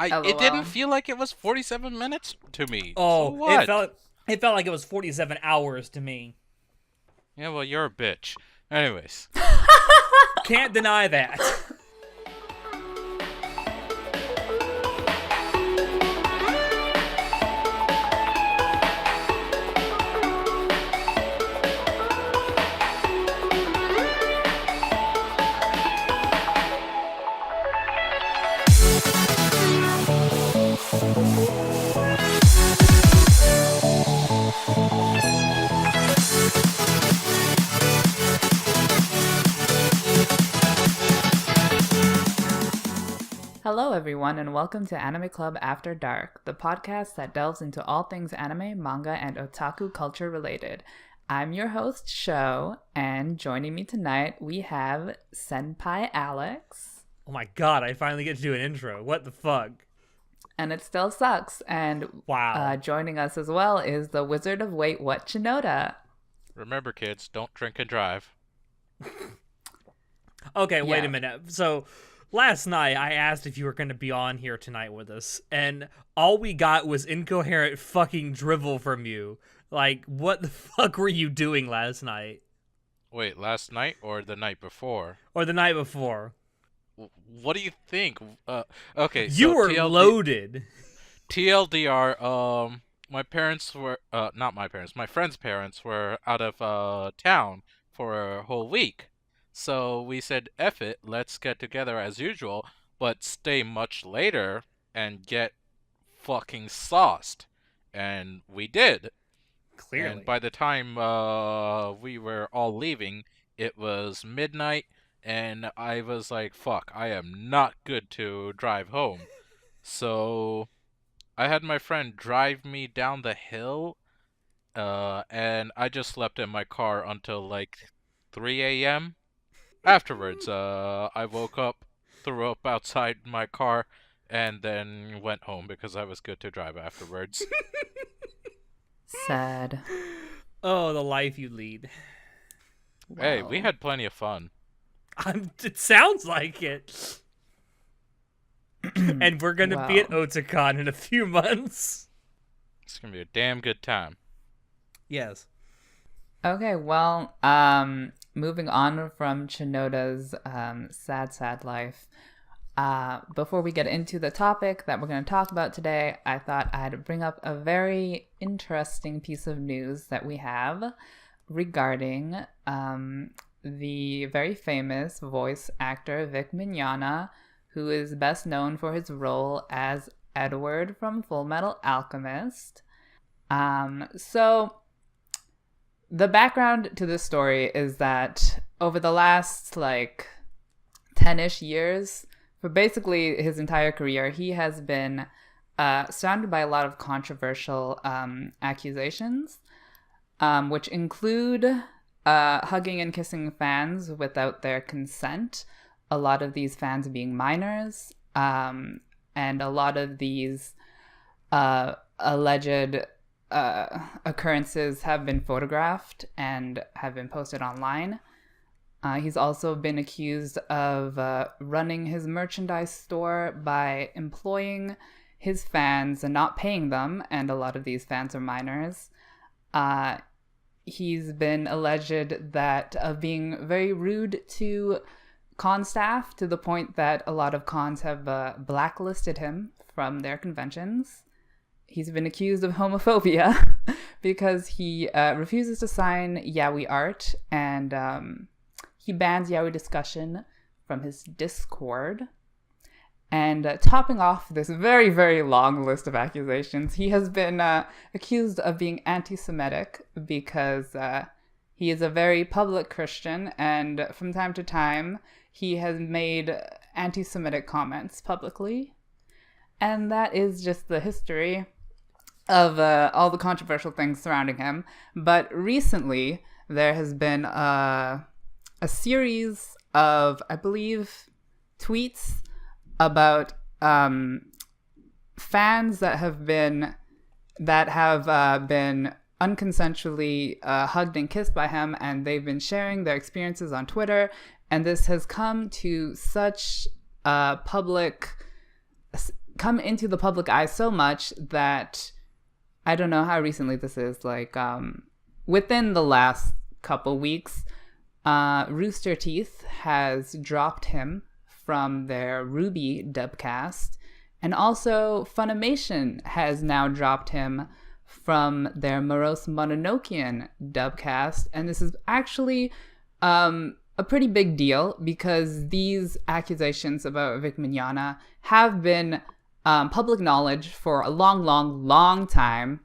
It didn't LOL. feel like it was 47 minutes to me. So Oh, what? it felt like it was 47 hours to me. Yeah, well, you're a bitch. Anyways. Can't deny that. Hello, everyone, and welcome to Anime Club After Dark, the podcast that delves into all things anime, manga, and otaku culture related. I'm your host, Sho, and joining me tonight, we have Senpai Alex. Oh my god, I finally get to do an intro. What the fuck? And it still sucks. And Wow. joining us as well is the Wizard of Wait What Shinoda. Remember, kids, don't drink and drive. Okay, wait Yeah. a minute. So, last night I asked if you were going to be on here tonight with us, and all we got was incoherent fucking drivel from you. Like, what the fuck were you doing last night? Wait, last night or the night before? Or the night before? What do you think? Okay, You so were loaded. TLDR, my parents were, not my parents, my friend's parents were out of, town for a whole week. So we said, F it, let's get together as usual, but stay much later and get fucking sauced. And we did. Clearly. And by the time, we were all leaving, it was midnight, and I was like, fuck, I am not good to drive home. So I had my friend drive me down the hill, and I just slept in my car until like 3 a.m. Afterwards, I woke up, threw up outside my car, and then went home because I was good to drive afterwards. Sad. Oh, the life you lead. Hey, we Wow. had plenty of fun. It sounds like it. And we're going to be at Wow. Otakon in a few months. It's gonna be a damn good time. Yes. Okay, well, moving on from Chinoda's sad life. Before we get into the topic that we're going to talk about today, I thought I'd bring up a very interesting piece of news that we have regarding the very famous voice actor Vic Mignogna, who is best known for his role as Edward from Full Metal Alchemist. So the background to this story is that over the last 10-ish years, for basically his entire career, he has been surrounded by a lot of controversial accusations, which include hugging and kissing fans without their consent, a lot of these fans being minors, and a lot of these alleged occurrences have been photographed and have been posted online. He's also been accused of running his merchandise store by employing his fans and not paying them, and a lot of these fans are minors. He's been alleged of being very rude to con staff, to the point that a lot of cons have blacklisted him from their conventions. He's been accused of homophobia because he refuses to sign yaoi art, and he bans yaoi discussion from his Discord. And topping off this very, very long list of accusations, he has been accused of being anti-Semitic because he is a very public Christian, and from time to time, he has made anti-Semitic comments publicly. And that is just the history of all the controversial things surrounding him. But recently, there has been a series of, I believe, tweets about fans that have been unconsensually hugged and kissed by him, and they've been sharing their experiences on Twitter. And this has come to such public come into the public eye so much that I don't know how recently this is, like within the last couple weeks, Rooster Teeth has dropped him from their Ruby dubcast, and also Funimation has now dropped him from their Morose Mononokean dubcast, and this is actually a pretty big deal because these accusations about Vic Mignogna have been public knowledge for a long time,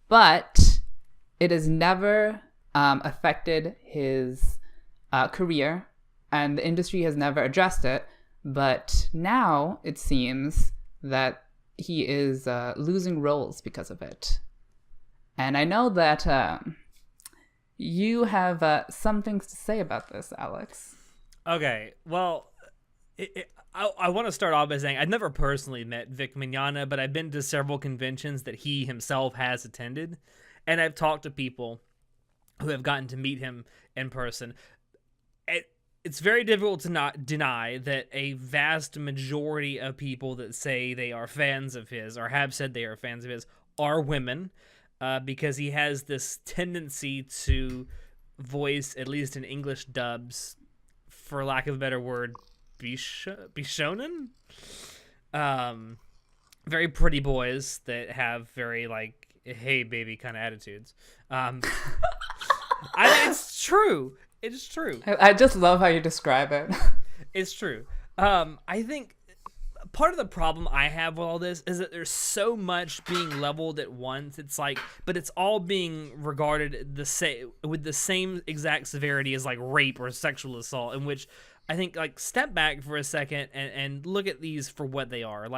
but it has never affected his career, and the industry has never addressed it. But now it seems that he is losing roles because of it. And I know that you have some things to say about this, Alex. Okay, well, I want to start off by saying I've never personally met Vic Mignogna, but I've been to several conventions that he himself has attended, and I've talked to people who have gotten to meet him in person. It's very difficult to not deny that a vast majority of people that say they are fans of his, or have said they are fans of his, are women, because he has this tendency to voice, at least in English dubs, for lack of a better word, bishonen? Very pretty boys that have very, like, hey baby kind of attitudes. It's true. It's true. I just love how you describe it. It's true. I think part of the problem I have with all this is that there's so much being leveled at once. It's like, but it's all being regarded the same, with the same exact severity as like rape or sexual assault, in which I think, like, step back for a second and look at these for what they are.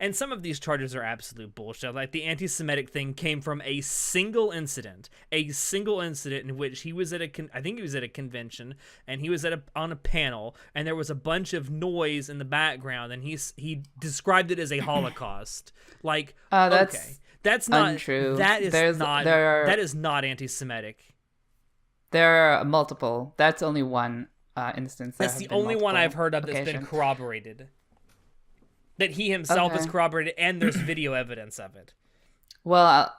And some of these charges are absolute bullshit. Like, the anti-Semitic thing came from a single incident in which he was at I think he was at a convention, and he was on a panel, and there was a bunch of noise in the background, and he described it as a Holocaust. Like, that's not untrue. That is not anti-Semitic. There are multiple. That's only one instance. That's the only one I've heard of that's been corroborated. That he himself has corroborated, and there's video evidence of it. Well,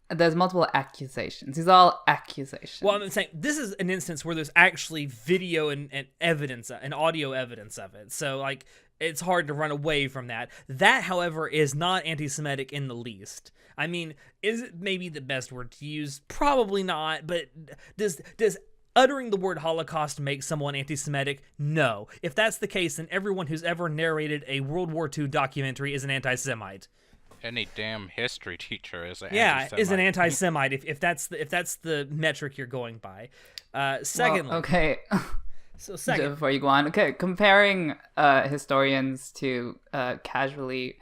there's multiple accusations. These are all accusations. Well, I'm saying this is an instance where there's actually video and evidence, and audio evidence of it. So, like, it's hard to run away from that. That, however, is not anti-Semitic in the least. I mean, is it maybe the best word to use? Probably not, but does uttering the word Holocaust make someone anti-Semitic? No. If that's the case, then everyone who's ever narrated a World War II documentary is an anti-Semite. Any damn history teacher is an anti-Semite. Yeah, is an anti-Semite if that's the metric you're going by. Secondly, well, okay. So second, before you go on, okay, comparing historians to casually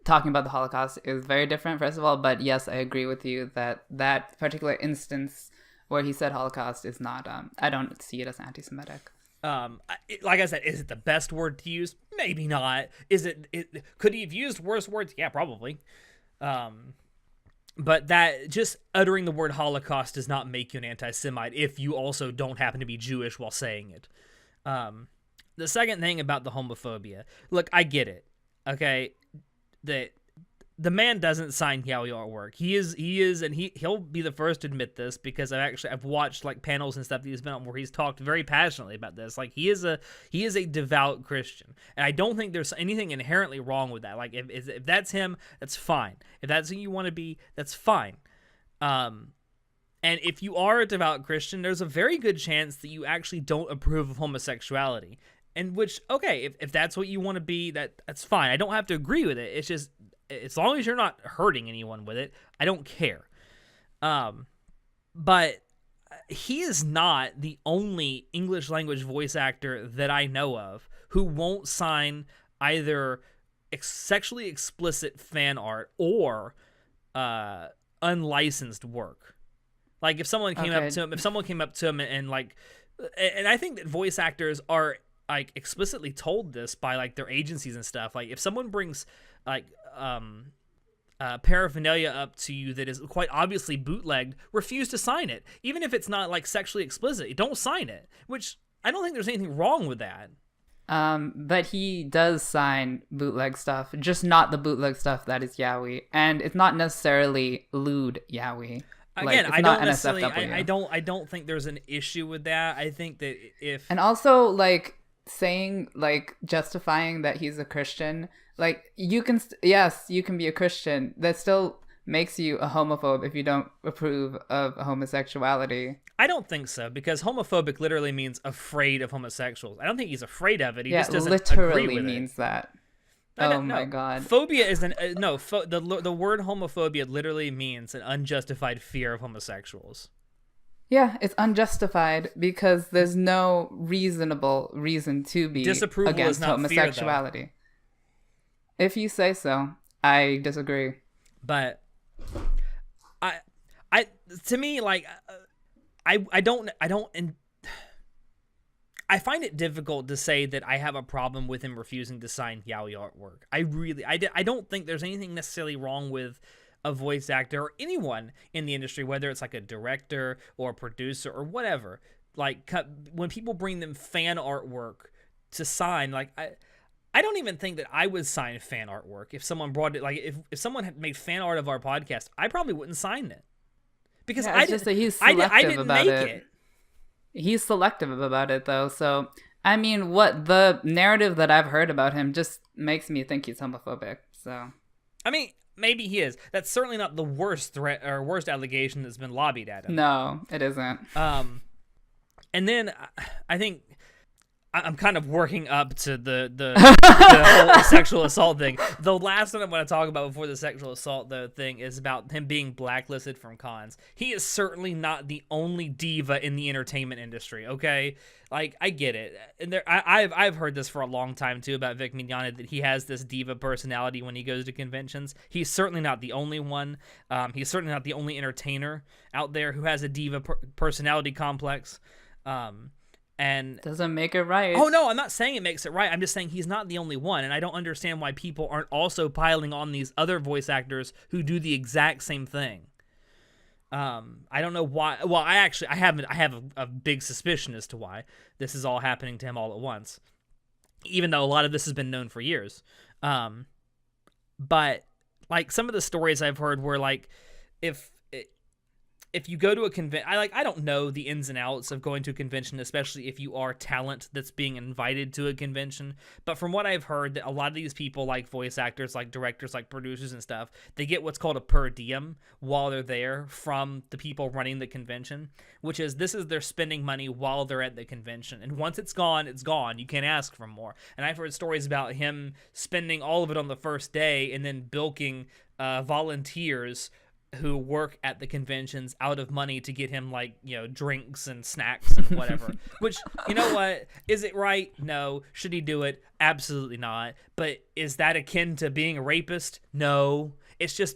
talking about the Holocaust is very different, first of all. But yes, I agree with you that particular instance where he said Holocaust is not, I don't see it as anti-Semitic. Like I said, is it the best word to use? Maybe not. Could he have used worse words? Yeah, probably. But that, just uttering the word Holocaust does not make you an anti-Semite if you also don't happen to be Jewish while saying it. The second thing about the homophobia, look, I get it. Okay, the man doesn't sign yaoi artwork. He is, and he'll be the first to admit this, because I've watched like panels and stuff that he's been on where he's talked very passionately about this. Like, he is a devout Christian, and I don't think there's anything inherently wrong with that. Like, if that's him, that's fine. If that's who you want to be, that's fine. And if you are a devout Christian, there's a very good chance that you actually don't approve of homosexuality. And which, okay, if that's what you want to be, that's fine. I don't have to agree with it. It's just, as long as you're not hurting anyone with it, I don't care. But he is not the only English language voice actor that I know of who won't sign either sexually explicit fan art or unlicensed work. Like, if someone came up to him and like, and I think that voice actors are like explicitly told this by like their agencies and stuff. Like, if someone brings like paraphernalia up to you that is quite obviously bootlegged, refuse to sign it, even if it's not like sexually explicit. Don't sign it. Which I don't think there's anything wrong with that. But he does sign bootleg stuff, just not the bootleg stuff that is yaoi, and it's not necessarily lewd yaoi. Again, it's I not don't necessarily. NSFW. I don't think there's an issue with that. I think that if And also, like, saying, like, justifying that he's a Christian, like, you can, yes, you can be a Christian. That still makes you a homophobe if you don't approve of homosexuality. I don't think so, because homophobic literally means afraid of homosexuals. I don't think he's afraid of it. He just doesn't literally agree with means it. that. No, Oh my god. Phobia is the word homophobia literally means an unjustified fear of homosexuals. Yeah, it's unjustified because there's no reasonable reason to be Disapproval against is not homosexuality. Fear, if you say so, I disagree. But I to me, like, I don't I find it difficult to say that I have a problem with him refusing to sign yaoi artwork. I don't think there's anything necessarily wrong with a voice actor or anyone in the industry, whether it's like a director or a producer or whatever. Like, when people bring them fan artwork to sign, like, I don't even think that I would sign fan artwork if someone brought it. Like, if someone had made fan art of our podcast, I probably wouldn't sign it because I didn't make it. He's selective about it, though. So, I mean, what the narrative that I've heard about him just makes me think he's homophobic. So, I mean, maybe he is. That's certainly not the worst threat or worst allegation that's been lobbied at him. No, it isn't. And then I think I'm kind of working up to the whole sexual assault thing. The last one I'm going to talk about before the sexual assault thing is about him being blacklisted from cons. He is certainly not the only diva in the entertainment industry. Okay, like, I get it, and I've heard this for a long time too about Vic Mignogna, that he has this diva personality when he goes to conventions. He's certainly not the only one. He's certainly not the only entertainer out there who has a diva personality complex. And doesn't make it right. Oh no, I'm not saying it makes it right. I'm just saying he's not the only one, and I don't understand why people aren't also piling on these other voice actors who do the exact same thing. I don't know why. Well, I have a big suspicion as to why this is all happening to him all at once, even though a lot of this has been known for years. But like, some of the stories I've heard were like, if you go to a convention, I don't know the ins and outs of going to a convention, especially if you are talent that's being invited to a convention. But from what I've heard, that a lot of these people, like voice actors, like directors, like producers and stuff, they get what's called a per diem while they're there from the people running the convention, which is, this is their spending money while they're at the convention. And once it's gone, it's gone. You can't ask for more. And I've heard stories about him spending all of it on the first day and then bilking volunteers who work at the conventions out of money to get him, like, you know, drinks and snacks and whatever. Which, you know what? Is it right? No. Should he do it? Absolutely not. But is that akin to being a rapist? No. It's just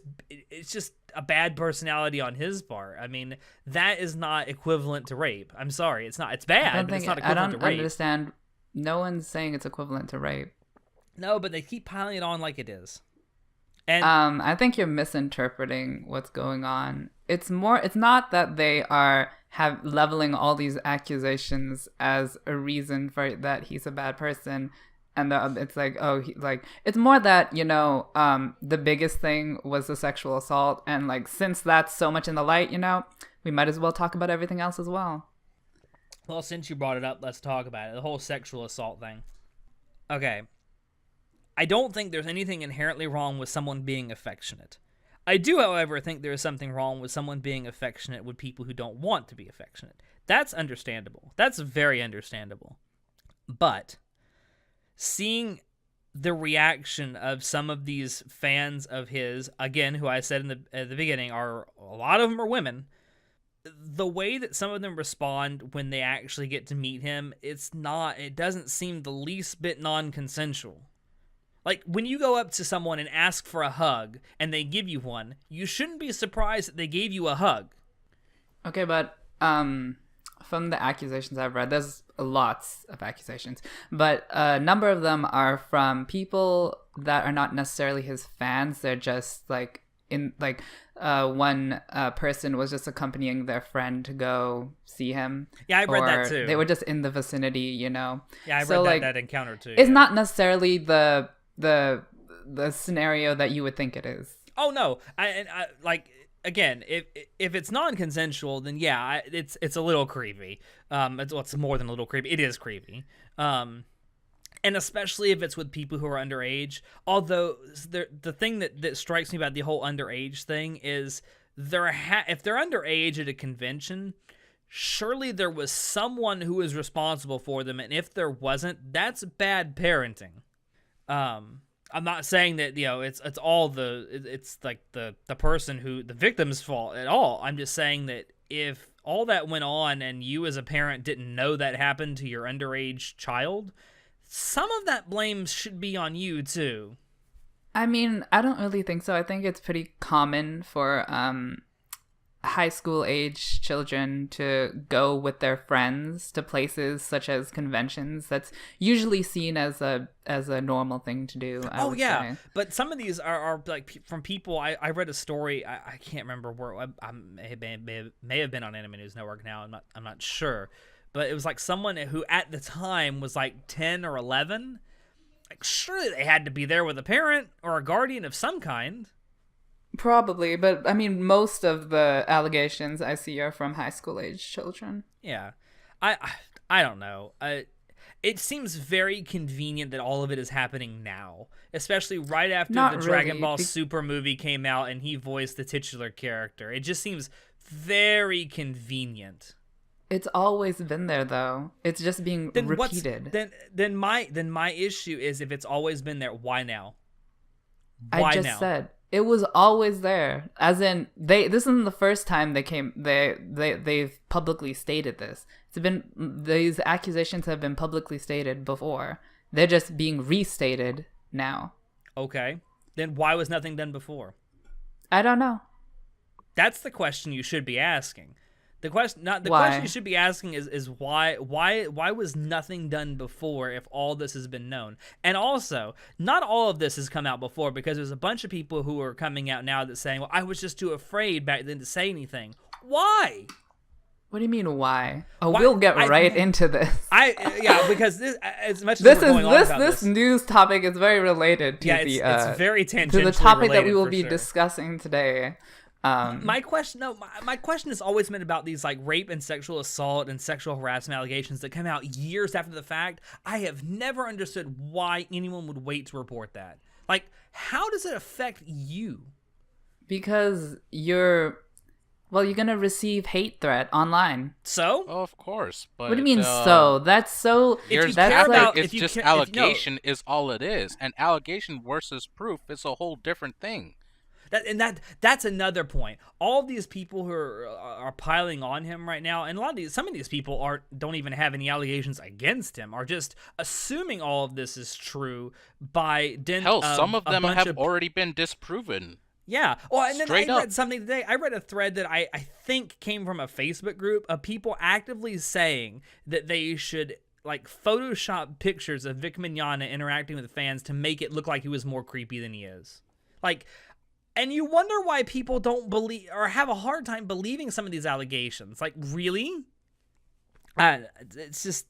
a bad personality on his part. I mean, that is not equivalent to rape. I'm sorry. It's not. It's bad, but it's not equivalent to rape. I don't understand. No one's saying it's equivalent to rape. No, but they keep piling it on like it is. And I think you're misinterpreting what's going on. It's not that they are leveling all these accusations as a reason for that he's a bad person, and it's like, it's more that, you know, the biggest thing was the sexual assault, and like, since that's so much in the light, you know, we might as well talk about everything else as well. Well, since you brought it up, let's talk about it. The whole sexual assault thing. Okay. I don't think there's anything inherently wrong with someone being affectionate. I do, however, think there is something wrong with someone being affectionate with people who don't want to be affectionate. That's understandable. That's very understandable. But seeing the reaction of some of these fans of his, again, who I said at the beginning, a lot of them are women, the way that some of them respond when they actually get to meet him, it doesn't seem the least bit non-consensual. Like, when you go up to someone and ask for a hug and they give you one, you shouldn't be surprised that they gave you a hug. Okay, but from the accusations I've read, there's lots of accusations, but a number of them are from people that are not necessarily his fans. They're just like in like one person was just accompanying their friend to go see him. Yeah, I read that or too. They were just in the vicinity, you know. Yeah, I So, read like, that encounter too. it's yeah. not necessarily the scenario that you would think it is. Oh no, I like again, if it's non-consensual, then yeah, it's a little creepy. It's more than a little creepy. It is creepy. And especially if it's with people who are underage. Although the thing that strikes me about the whole underage thing is if they're underage at a convention, surely there was someone who was responsible for them, and if there wasn't, that's bad parenting. I'm not saying that it's like the person who the victim's fault at all. I'm just saying that if all that went on and you as a parent didn't know that happened to your underage child, some of that blame should be on you too. I mean, I don't really think so. I think it's pretty common for high school age children to go with their friends to places such as conventions. That's usually seen as a normal thing to do. I would say. But some of these are like from people. I read a story. I can't remember where. I may have been on Anime News Network now. I'm not sure. But it was like someone who at the time was like 10 or 11. Like, surely they had to be there with a parent or a guardian of some kind. Probably, but I mean, most of the allegations I see are from high school age children. Yeah. I don't know. It seems very convenient that all of it is happening now, especially right after Not the Dragon really. Ball Super movie came out and he voiced the titular character. It just seems very convenient. It's always been there, though. It's just being repeated. Then my issue is, if it's always been there, why now? I just said it was always there. As in, this isn't the first time they've publicly stated this. These accusations have been publicly stated before. They're just being restated now. Okay. Then why was nothing done before? I don't know. That's the question you should be asking. The question you should be asking is why was nothing done before if all this has been known? And also, not all of this has come out before, because there's a bunch of people who are coming out now that's saying, well, I was just too afraid back then to say anything. Why? What do you mean why? Why? We'll get right into this. Because this, as much as this news topic is very related to it's very tangential to the topic that we will be discussing today. My question has always been about these like rape and sexual assault and sexual harassment allegations that come out years after the fact. I have never understood why anyone would wait to report that. Like, how does it affect you? Because you're gonna receive hate threat online. So? Oh, of course. But, what do you mean so? That's so. Allegation is all it is. And allegation versus proof is a whole different thing. That's another point. All of these people who are piling on him right now, and some of these people don't even have any allegations against him, are just assuming all of this is true by dint of some of them have already been disproven. Yeah. Well, and then Straight I up. read something today. I read a thread that I think came from a Facebook group of people actively saying that they should like Photoshop pictures of Vic Mignogna interacting with fans to make it look like he was more creepy than he is. Like. And you wonder why people don't believe or have a hard time believing some of these allegations. Like, really? It's just,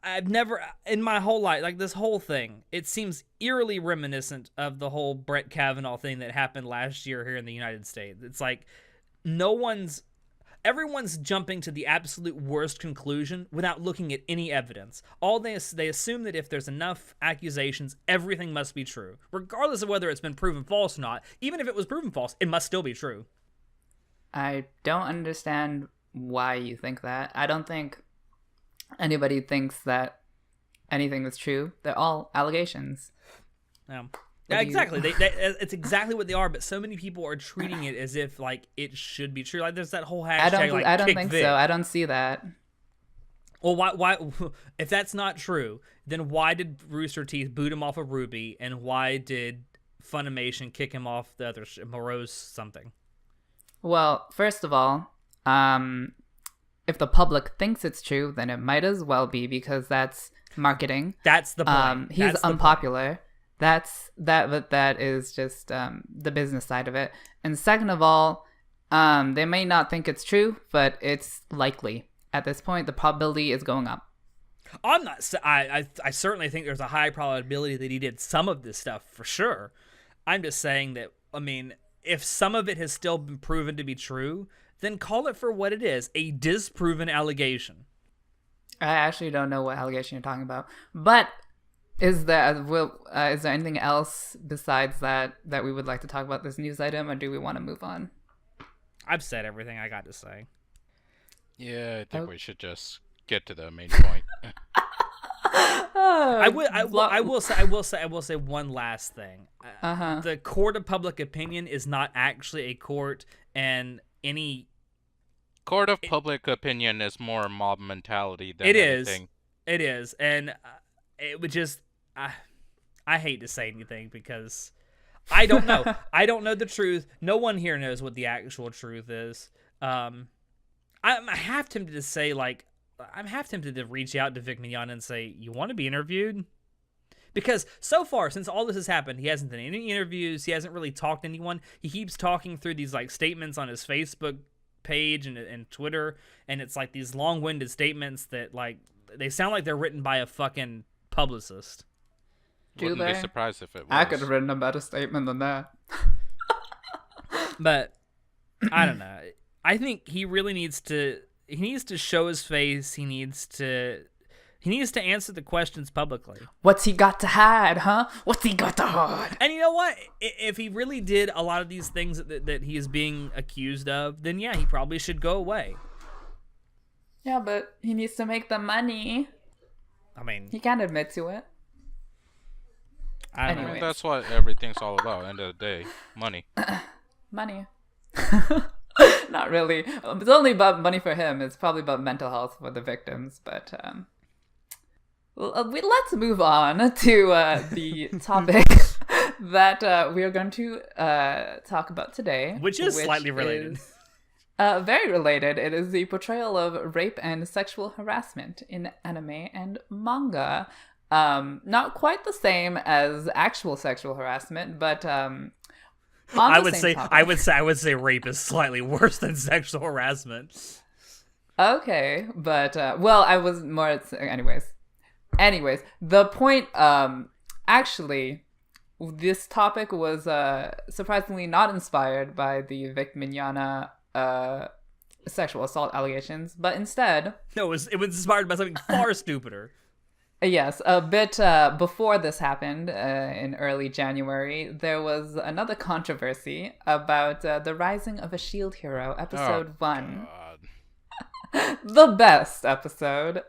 I've never, in my whole life, like this whole thing, it seems eerily reminiscent of the whole Brett Kavanaugh thing that happened last year here in the United States. It's like everyone's jumping to the absolute worst conclusion without looking at any evidence. They assume that if there's enough accusations, everything must be true, regardless of whether it's been proven false or not. Even if it was proven false, it must still be true. I don't understand why you think that. I don't think anybody thinks that anything is true. They're all allegations. Yeah, exactly. It's exactly what they are, but so many people are treating it as if like it should be true. Like there's that whole hashtag. I don't think so. I don't see that. Well, why? If that's not true, then why did Rooster Teeth boot him off of Ruby, and why did Funimation kick him off the other Morose something? Well, first of all, if the public thinks it's true, then it might as well be, because that's marketing. That's the point. He's unpopular. but that is just the business side of it. And second of all, they may not think it's true, but it's likely. At this point, the probability is going up. I'm not. I certainly think there's a high probability that he did some of this stuff for sure. I'm just saying that. I mean, if some of it has still been proven to be true, then call it for what it is: a disproven allegation. I actually don't know what allegation you're talking about, but is there anything else besides that we would like to talk about this news item, or do we want to move on? I've said everything I got to say. Yeah, I think we should just get to the main point. I will say one last thing. The court of public opinion is not actually a court, and any court of public opinion is more mob mentality than it anything. It is, and it would just. I hate to say anything because I don't know. I don't know the truth. No one here knows what the actual truth is. I'm half tempted to say, like, I'm half tempted to reach out to Vic Mignogna and say, you want to be interviewed? Because so far, since all this has happened, he hasn't done any interviews. He hasn't really talked to anyone. He keeps talking through these, like, statements on his Facebook page and Twitter, and it's, like, these long-winded statements that, like, they sound like they're written by a fucking publicist. Wouldn't be surprised if it was. I could have written a better statement than that. But, I don't know. I think he really needs to show his face. He needs to answer the questions publicly. What's he got to hide, huh? What's he got to hide? And you know what? If he really did a lot of these things that he is being accused of, then yeah, he probably should go away. Yeah, but he needs to make the money. I mean, he can't admit to it. I mean, that's what everything's all about. End of the day, money. Money. Not really. It's only about money for him. It's probably about mental health for the victims. But let's move on to the topic that we are going to talk about today, which is slightly related. Very related. It is the portrayal of rape and sexual harassment in anime and manga. Not quite the same as actual sexual harassment, but I would say rape is slightly worse than sexual harassment. Okay, but well, I was more anyways, the point actually this topic was surprisingly not inspired by the Vic Mignogna sexual assault allegations, but instead it was inspired by something far stupider. Yes, a bit before this happened, in early January, there was another controversy about the Rising of a Shield Hero, episode 1. The best episode,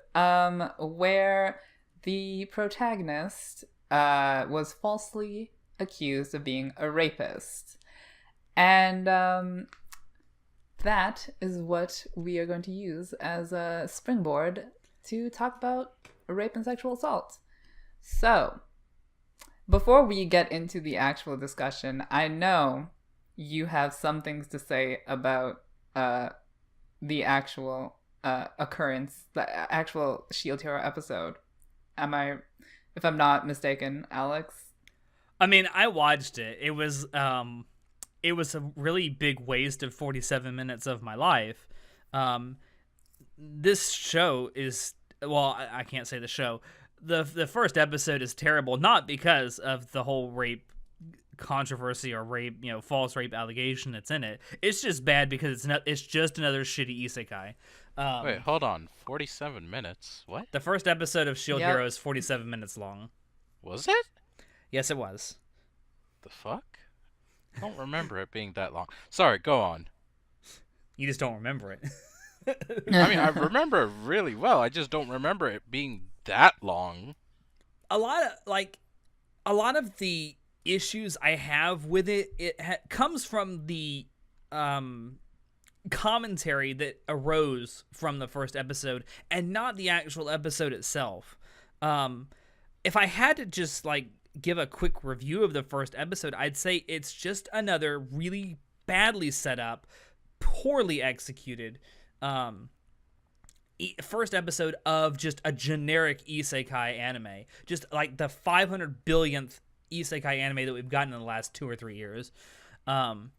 where the protagonist was falsely accused of being a rapist. And that is what we are going to use as a springboard to talk about rape and sexual assault. So, before we get into the actual discussion, I know you have some things to say about the actual occurrence, the actual Shield Hero episode. If I'm not mistaken, Alex? I mean, I watched it. It was a really big waste of 47 minutes of my life. This show is, well, I can't say the show. The first episode is terrible, not because of the whole rape controversy or rape, false rape allegation that's in it. It's just bad because it's just another shitty isekai. Wait, hold on. 47 minutes? What? The first episode of Shield Hero is 47 minutes long. Was it? Yes, it was. The fuck? I don't remember it being that long. Sorry, go on. You just don't remember it. I mean, I remember it really well. I just don't remember it being that long. A lot of the issues I have with it comes from the commentary that arose from the first episode and not the actual episode itself. If I had to just give a quick review of the first episode, I'd say it's just another really badly set up, poorly executed first episode of just a generic isekai anime. Just like the 500 billionth isekai anime that we've gotten in the last 2 or 3 years. And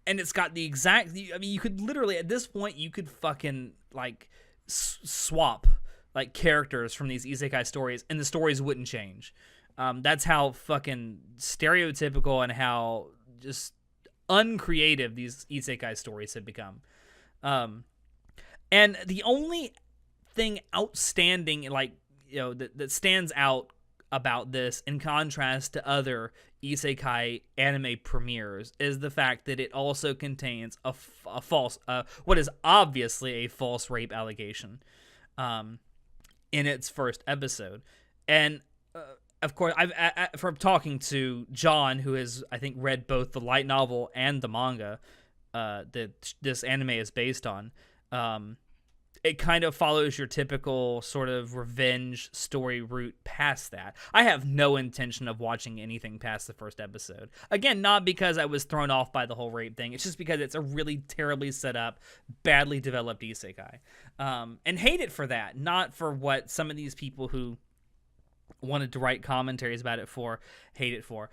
it's got the exact, I mean, you could literally, at this point, you could fucking, like, swap, like, characters from these isekai stories, and the stories wouldn't change. That's how fucking stereotypical and how just uncreative these isekai stories have become. And the only thing outstanding, like, you know, that stands out about this in contrast to other isekai anime premieres is the fact that it also contains a false, what is obviously a false rape allegation, in its first episode. And of course, from talking to John, who has, I think, read both the light novel and the manga that this anime is based on, it kind of follows your typical sort of revenge story route past that. I have no intention of watching anything past the first episode. Again, not because I was thrown off by the whole rape thing. It's just because it's a really terribly set up, badly developed isekai. And hate it for that, not for what some of these people who wanted to write commentaries about it for hate it for.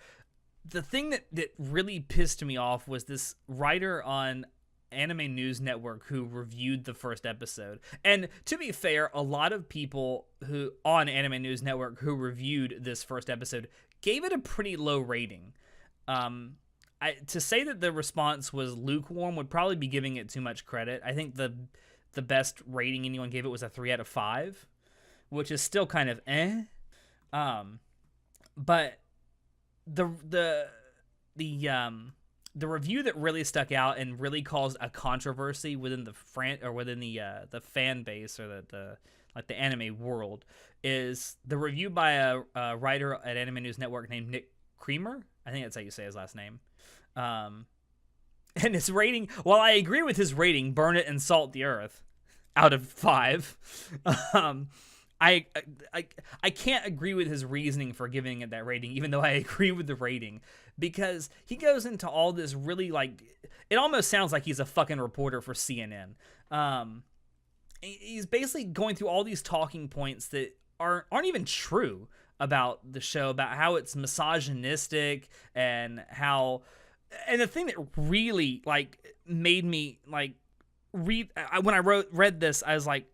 The thing that really pissed me off was this writer on Anime News Network who reviewed the first episode. And to be fair, a lot of people who on Anime News Network who reviewed this first episode gave it a pretty low rating. To say that the response was lukewarm would probably be giving it too much credit. I think the best rating anyone gave it was a 3 out of 5, which is still kind of eh. But the review that really stuck out and really caused a controversy within the fan base or the anime world is the review by a writer at Anime News Network named Nick Creamer. I think that's how you say his last name. And his rating, while I agree with his rating, burn it and salt the earth, out of 5. I can't agree with his reasoning for giving it that rating, even though I agree with the rating, because he goes into all this really, like, it almost sounds like he's a fucking reporter for CNN. He's basically going through all these talking points that aren't even true about the show, about how it's misogynistic and how, and the thing that really, like, made me, like, when I read this, I was like,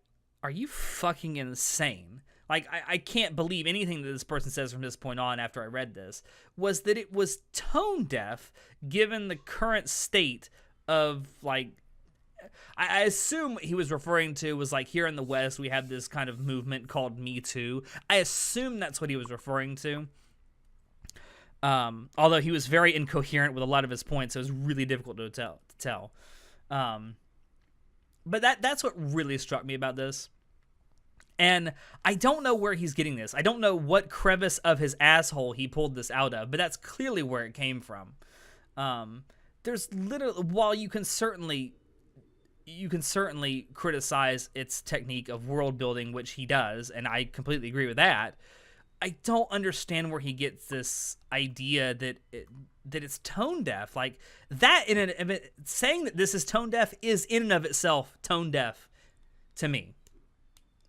are you fucking insane? Like, I can't believe anything that this person says from this point on after I read this, was that it was tone deaf given the current state of, like, I assume he was referring to was, like, here in the West, we have this kind of movement called Me Too. I assume that's what he was referring to. Although he was very incoherent with a lot of his points, so it was really difficult to tell. But that's what really struck me about this. And I don't know where he's getting this. I don't know what crevice of his asshole he pulled this out of, but that's clearly where it came from. There's literally, while you can certainly criticize its technique of world building, which he does, and I completely agree with that, I don't understand where he gets this idea that it's tone deaf. Like, that saying that this is tone deaf is in and of itself tone deaf to me.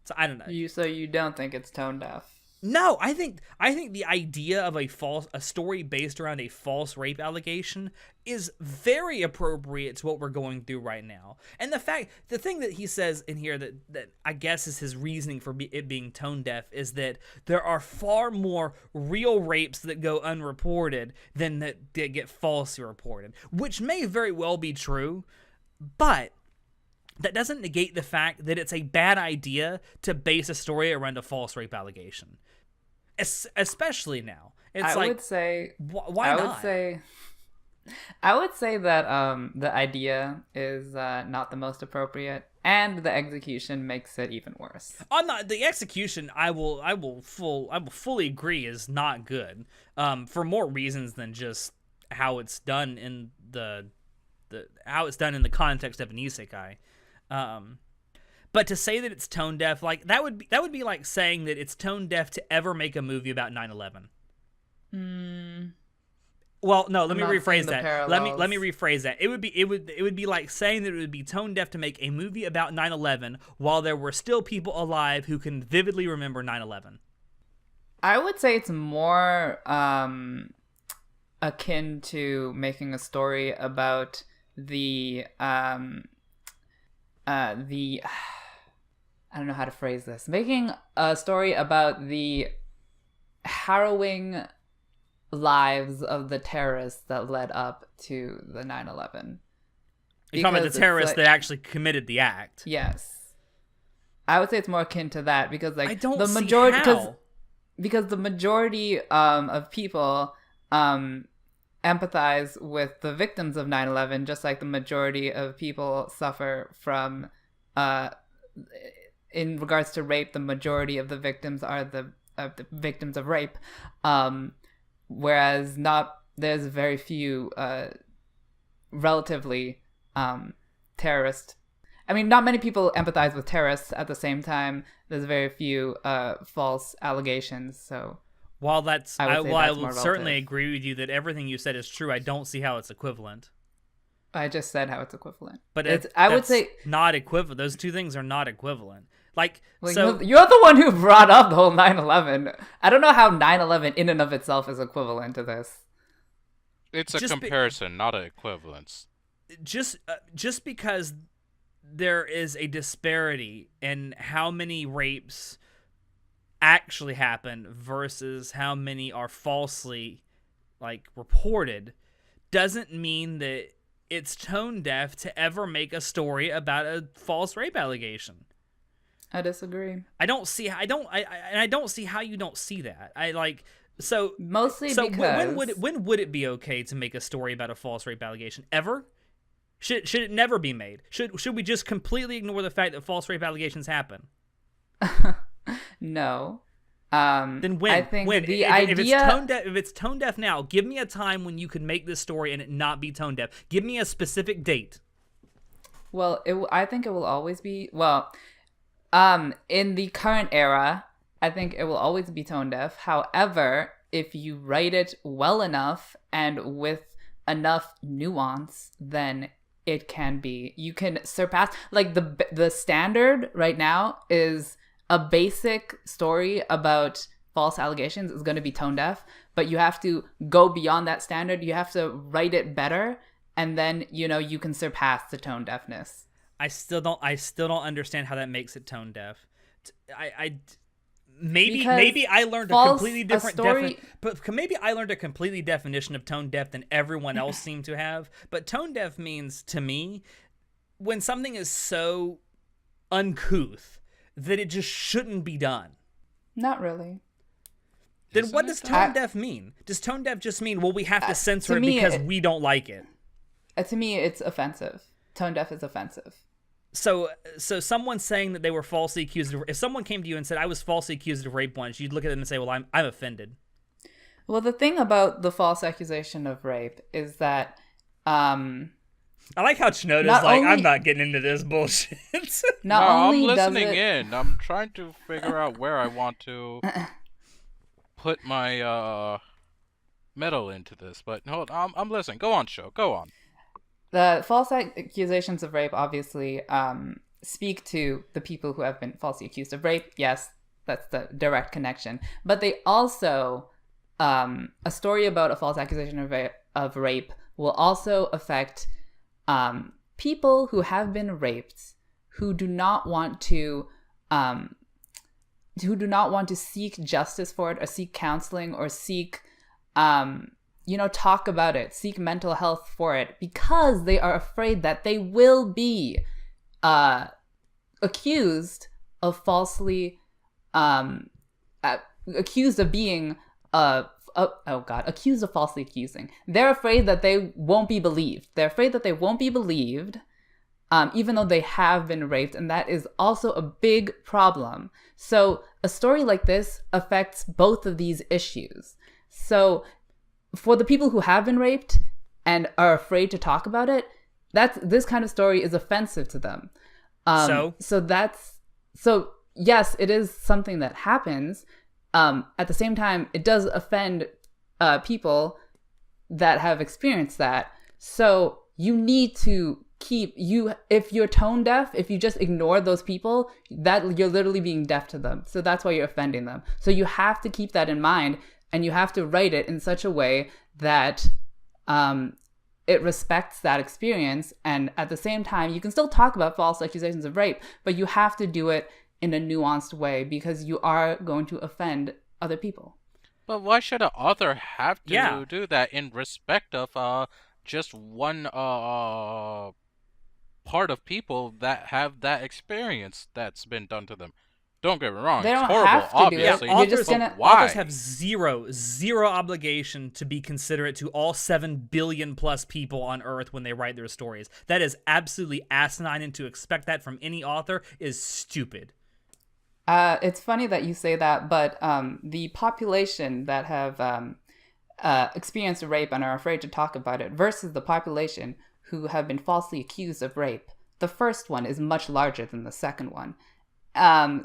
So I don't know. So you don't think it's tone deaf? No, I think the idea of a story based around a false rape allegation is very appropriate to what we're going through right now. And the thing that he says in here that I guess is his reasoning for it being tone deaf is that there are far more real rapes that go unreported than that get falsely reported, which may very well be true, but that doesn't negate the fact that it's a bad idea to base a story around a false rape allegation. Especially now. It's I would say, why not? I would say that the idea is not the most appropriate, and the execution makes it even worse. The execution, I will fully agree, is not good. For more reasons than just how it's done in the in the context of an isekai. But to say that it's tone deaf, like, that would be like saying that it's tone deaf to ever make a movie about 9/11. Well, no, let me rephrase that. Let me rephrase that. It would be like saying that it would be tone deaf to make a movie about 9/11 while there were still people alive who can vividly remember 9/11. I would say it's more akin to making a story about the I don't know how to phrase this. Making a story about the harrowing lives of the terrorists that led up to the 9/11. You're talking about the terrorists that actually committed the act. Yes. I would say it's more akin to that because I don't the see majority how. because the majority of people empathize with the victims of 9/11 just like the majority of people suffer from in regards to rape, the majority of the victims are the victims of rape, whereas there's very few relatively terrorist. I mean, not many people empathize with terrorists. At the same time, there's very few false allegations. So While I will more certainly relative. agree with you that everything you said is true, I don't see how it's equivalent. I just said how it's equivalent. But I would say not equivalent. Those two things are not equivalent. Like, well, so you're the one who brought up the whole 9/11. I don't know how 9/11 in and of itself is equivalent to this. It's a Just comparison, not an equivalence. just because there is a disparity in how many rapes actually happen versus how many are falsely reported doesn't mean that it's tone deaf to ever make a story about a false rape allegation. I disagree. I don't see how you don't see that. Mostly so because when would it be okay to make a story about a false rape allegation? Ever? Should it never be made? Should we just completely ignore the fact that false rape allegations happen? no. Then when? I think when? the If idea it's tone deaf now, give me a time when you could make this story and it not be tone deaf. Give me a specific date. Well, I think it will always be in the current era, I think it will always be tone deaf. However, if you write it well enough and with enough nuance, then it can be. You can surpass the standard right now is a basic story about false allegations is going to be tone deaf, but you have to go beyond that standard. You have to write it better, and then you can surpass the tone deafness. I still don't understand how that makes it tone deaf. Maybe I learned a completely different maybe I learned a completely definition of tone deaf than everyone else seemed to have. But tone deaf means to me when something is so uncouth that it just shouldn't be done. Not really. Then what does tone deaf mean? Does tone deaf just mean, well, we have to censor it because we don't like it? To me, it's offensive. Tone deaf is offensive. So someone saying that they were falsely accused of, if someone came to you and said, I was falsely accused of rape once, you'd look at them and say, well, I'm offended. Well, the thing about the false accusation of rape is that I like how Chinoda's I'm not getting into this bullshit. I'm listening in. I'm trying to figure out where I want to put my metal into this. But hold on, I'm listening. Go on, show. Go on. The false accusations of rape obviously speak to the people who have been falsely accused of rape. Yes, that's the direct connection. But they also, a story about a false accusation of rape will also affect people who have been raped, who do not want to seek justice for it or seek counseling or seek talk about it, seek mental health for it, because they are afraid that they will be accused of falsely, accused of being, accused of falsely accusing. They're afraid that they won't be believed. They're afraid that they won't be believed, even though they have been raped, and that is also a big problem. So a story like this affects both of these issues. So for the people who have been raped and are afraid to talk about it, this kind of story is offensive to them. So yes, it is something that happens. At the same time, it does offend people that have experienced that. So you need to if you're tone deaf, if you just ignore those people, that you're literally being deaf to them. So that's why you're offending them. So you have to keep that in mind and you have to write it in such a way that it respects that experience, and at the same time you can still talk about false accusations of rape, but you have to do it in a nuanced way because you are going to offend other people. But why should an author have to do that in respect of just one part of people that have that experience that's been done to them? Don't get me wrong, They it's don't horrible, have to do it. obviously. You're just but gonna- why? Authors have zero obligation to be considerate to all 7 billion plus people on Earth when they write their stories. That is absolutely asinine, and to expect that from any author is stupid. It's funny that you say that, but the population that have experienced rape and are afraid to talk about it versus the population who have been falsely accused of rape, the first one is much larger than the second one.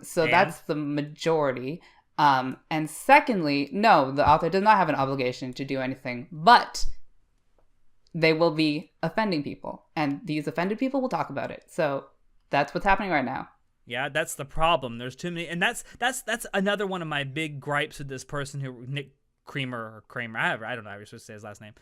So that's the majority. And secondly, no, the author does not have an obligation to do anything, but they will be offending people, and these offended people will talk about it. So that's what's happening right now. Yeah, that's the problem. There's too many, and that's another one of my big gripes with this person who Nick Kramer, I don't know how you're supposed to say his last name,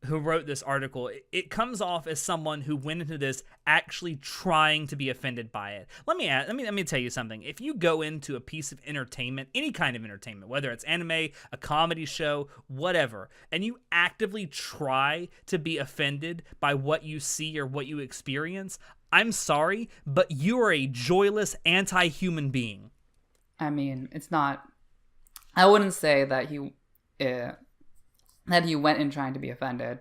who wrote this article. It comes off as someone who went into this actually trying to be offended by it. Let me tell you something. If you go into a piece of entertainment, any kind of entertainment, whether it's anime, a comedy show, whatever, and you actively try to be offended by what you see or what you experience, I'm sorry, but you are a joyless anti-human being. I mean, it's not. I wouldn't say that he went in trying to be offended.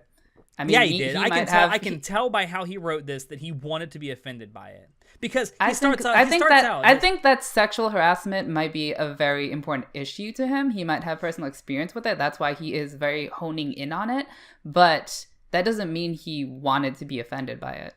I mean, yeah, he did. I can he, tell by how he wrote this that he wanted to be offended by it, because I think that sexual harassment might be a very important issue to him. He might have personal experience with it. That's why he is very honing in on it. But that doesn't mean he wanted to be offended by it.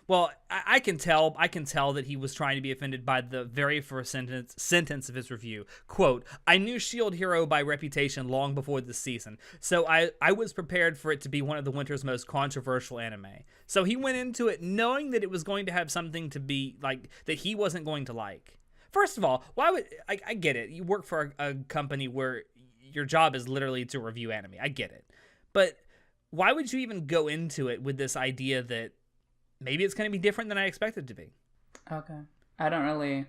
Well, I can tell that he was trying to be offended by the very first sentence of his review. Quote, "I knew Shield Hero by reputation long before this season, so I was prepared for it to be one of the winter's most controversial anime." So he went into it knowing that it was going to have something to be like that he wasn't going to like. First of all, why would I get it? You work for a company where your job is literally to review anime. I get it. But why would you even go into it with this idea that maybe it's going to be different than I expected it to be? Okay. I don't really...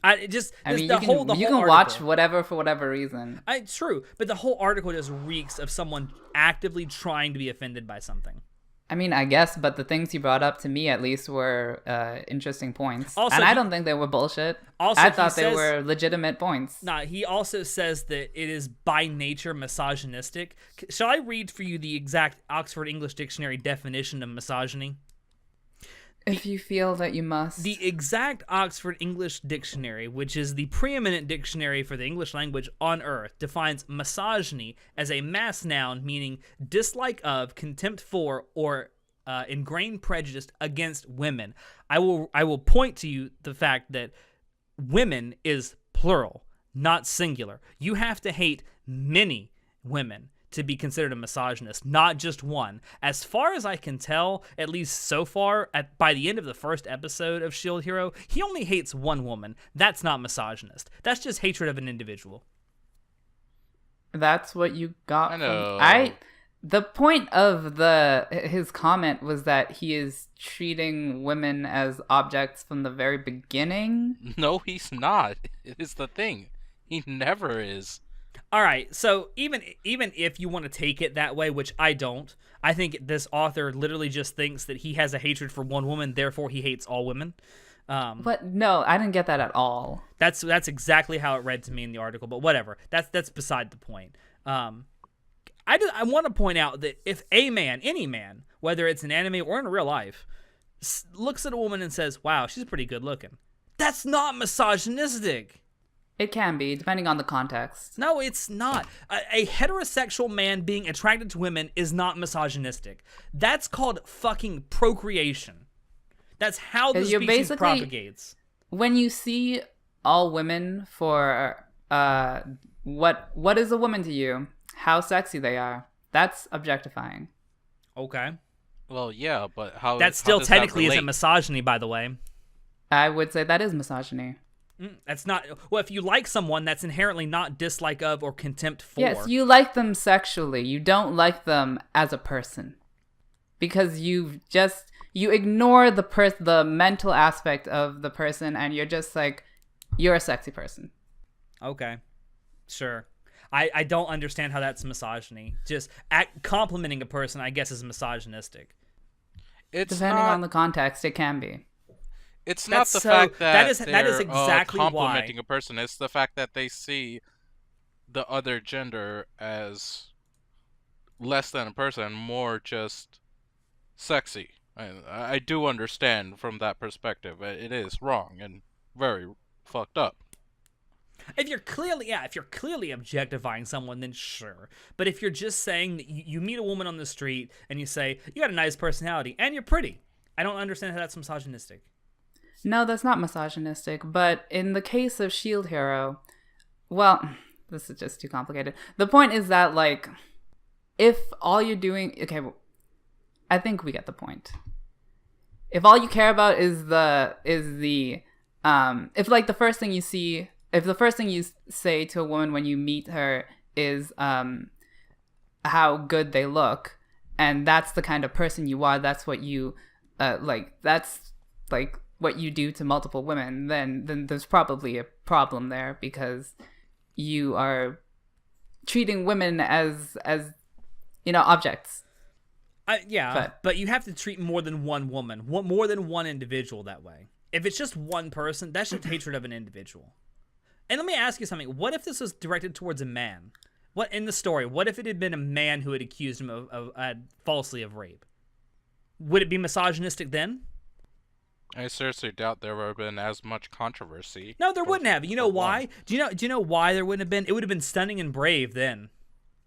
You can watch whatever for whatever reason. It's true, but the whole article just reeks of someone actively trying to be offended by something. I mean, I guess, but the things he brought up to me, at least, were interesting points. Also, and I don't think they were bullshit. Also, I thought they were legitimate points. Nah, he also says that it is by nature misogynistic. Shall I read for you the exact Oxford English Dictionary definition of misogyny? If you feel that you must. The exact Oxford English Dictionary, which is the preeminent dictionary for the English language on Earth, defines misogyny as a mass noun meaning dislike of, contempt for, or ingrained prejudice against women. I will point to you the fact that women is plural, not singular. You have to hate many women to be considered a misogynist, not just one. As far as I can tell, at least so far, by the end of the first episode of Shield Hero, he only hates one woman. That's not misogynist. That's just hatred of an individual. That's what you got. I know. The point of his comment was that he is treating women as objects from the very beginning. No, he's not. It is the thing. He never is. All right, so even if you want to take it that way, which I don't, I think this author literally just thinks that he has a hatred for one woman, therefore he hates all women. But no, I didn't get that at all. That's exactly how it read to me in the article, but whatever. That's beside the point. I want to point out that if a man, any man, whether it's in anime or in real life, looks at a woman and says, "Wow, she's pretty good looking," that's not misogynistic. It can be, depending on the context. No, it's not. A heterosexual man being attracted to women is not misogynistic. That's called fucking procreation. That's how the species propagates. When you see all women for what is a woman to you, how sexy they are, that's objectifying. Okay. Well, yeah, but how... That still technically isn't misogyny, by the way. I would say that is misogyny. That's not well. If you like someone, that's inherently not dislike of or contempt for. Yes, you like them sexually. You don't like them as a person. Because you ignore the mental aspect of the person, and you're just like, you're a sexy person. Okay, sure. I don't understand how that's misogyny. Just complimenting a person, I guess, is misogynistic. It's Depending not, on the context, it can be. it's not the So fact that that is they're exactly complimenting why. a person. It's the fact that they see the other gender as less than a person, more just sexy. I do understand from that perspective. It is wrong and very fucked up. If you're clearly objectifying someone, then sure. But if you're just saying that you meet a woman on the street and you say you got a nice personality and you're pretty, I don't understand how that's misogynistic. No, that's not misogynistic. But in the case of Shield Hero, well, this is just too complicated. The point is that, like, if all you're doing, okay, I think we get the point. If all you care about is if like the first thing you see, if the first thing you say to a woman when you meet her is how good they look, and that's the kind of person you are, that's what you that's like what you do to multiple women, then there's probably a problem there, because you are treating women as objects. Yeah, but you have to treat more than one woman, more than one individual that way. If it's just one person, that's just hatred of an individual. And let me ask you something. What if this was directed towards a man? What in the story? What if it had been a man who had accused him of falsely of rape? Would it be misogynistic then? I seriously doubt there would have been as much controversy. No, there wouldn't have. You know why? One. Do you know why there wouldn't have been? It would have been stunning and brave then.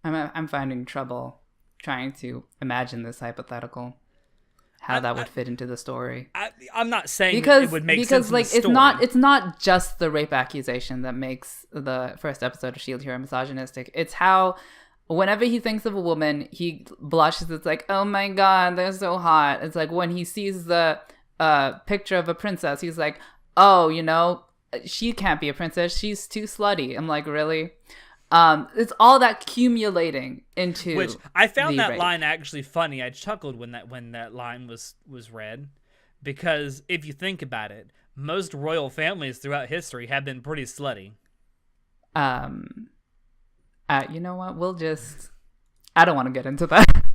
I'm finding trouble trying to imagine this hypothetical, how that would fit into the story. I'm not saying Because it would make because sense like in the story. it's not just the rape accusation that makes the first episode of Shield Hero misogynistic. It's how whenever he thinks of a woman, he blushes. It's like, oh my god, they're so hot. It's like when he sees the picture of a princess, he's like, oh, she can't be a princess. She's too slutty. I'm like, really? It's all that accumulating into which I found that rape. line actually funny. I chuckled when that line was read, because if you think about it, most royal families throughout history have been pretty slutty. You know what? I don't want to get into that.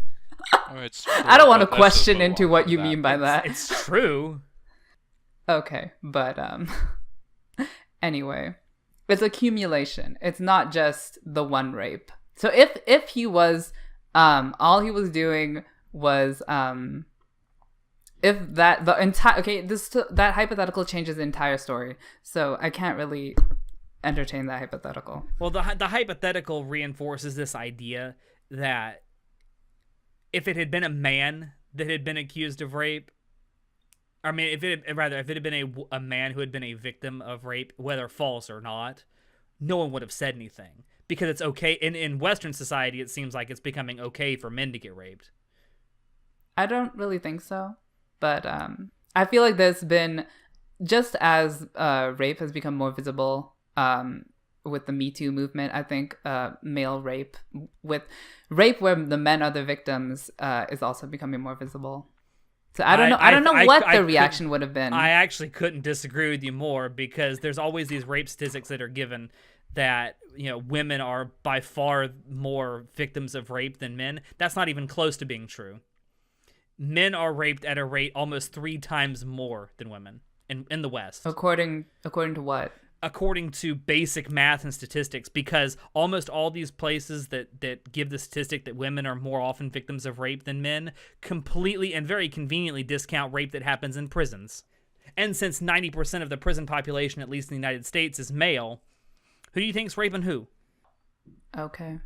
It's I don't want to but let's just question move into on what from you that. mean by that. It's true. Okay, but anyway, it's accumulation. It's not just the one rape. So if he was all he was doing was if that the entire that hypothetical changes the entire story. So I can't really entertain that hypothetical. Well, the hypothetical reinforces this idea that if it had been a man that had been accused of rape, if it had been a man who had been a victim of rape, whether false or not, no one would have said anything, because it's okay. In Western society, it seems like it's becoming okay for men to get raped. I don't really think so, but I feel like there's been, just as rape has become more visible with the Me Too movement, I think male rape, with rape where the men are the victims, is also becoming more visible. So I don't know what the reaction would have been. I actually couldn't disagree with you more, because there's always these rape statistics that are given that women are by far more victims of rape than men. That's not even close to being true. Men are raped at a rate almost 3 times more than women in the West. According to what? According to basic math and statistics, because almost all these places that give the statistic that women are more often victims of rape than men completely and very conveniently discount rape that happens in prisons. And since 90% of the prison population, at least in the United States, is male, who do you think's raping who? Okay.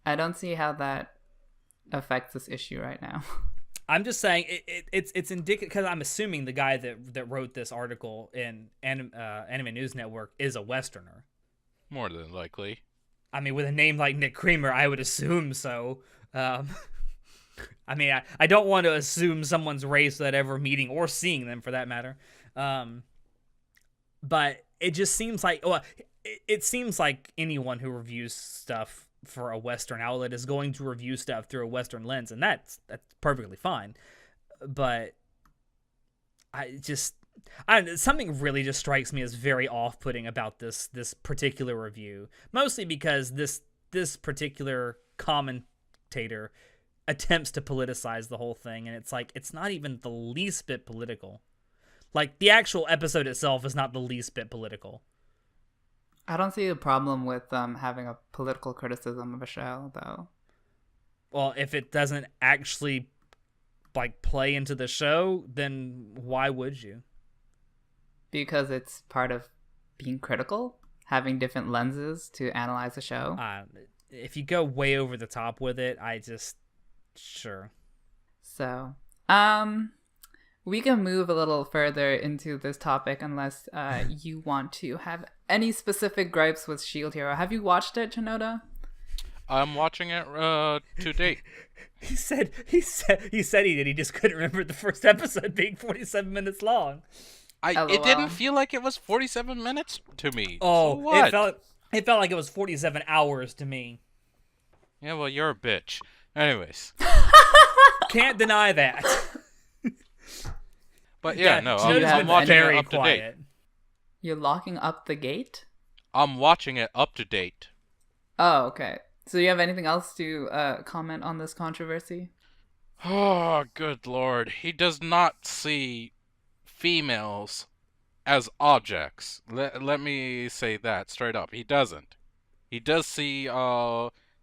I don't see how that affects this issue right now. I'm just saying it's indicative, because I'm assuming the guy that wrote this article in Anime News Network is a Westerner. More than likely. I mean, with a name like Nick Kramer, I would assume so. I mean, I don't want to assume someone's race without ever meeting or seeing them, for that matter. but it just seems like, well, it seems like anyone who reviews stuff for a Western outlet is going to review stuff through a Western lens, and that's perfectly fine. But something really just strikes me as very off-putting about this particular review, mostly because this particular commentator attempts to politicize the whole thing, and it's like, it's not even the least bit political. Like, the actual episode itself is not the least bit political. I don't see a problem with having a political criticism of a show, though. Well, if it doesn't actually like play into the show, then why would you? Because it's part of being critical, having different lenses to analyze a show. If you go way over the top with it, sure. So, we can move a little further into this topic unless you want to have any specific gripes with Shield Hero. Have you watched it, Chinoda? I'm watching it to date. He said he did. He just couldn't remember the first episode being 47 minutes long. It didn't feel like it was 47 minutes to me. Oh, so what? It felt like it was 47 hours to me. Yeah, well, you're a bitch. Anyways. Can't deny that. But yeah, no, Chinoda's I'm been watching it very up to date. You're locking up the gate? I'm watching it up to date. Oh, okay. So you have anything else to comment on this controversy? Oh, good lord. He does not see females as objects. Let me say that straight up. He doesn't. He does see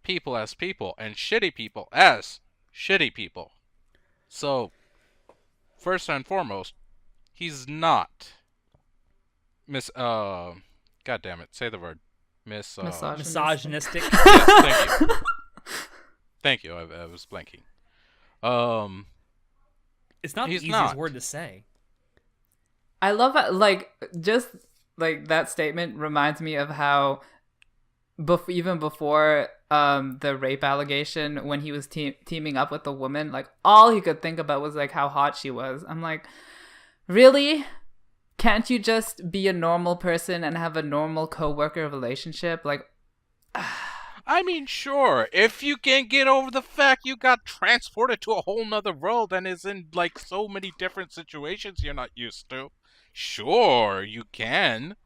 people as people and shitty people as shitty people. So, first and foremost, he's not God damn it, say the word. Misogynistic. Yes, thank you. Thank you, I was blanking. It's not the he's easiest not. word to say. I love it. Like, just like that statement reminds me of how even before the rape allegation, when he was teaming up with the woman, like all he could think about was like how hot she was. I'm like, really? Can't you just be a normal person and have a normal coworker relationship? Like, I mean, sure, if you can't get over the fact you got transported to a whole nother world and is in, like, so many different situations you're not used to, sure, you can.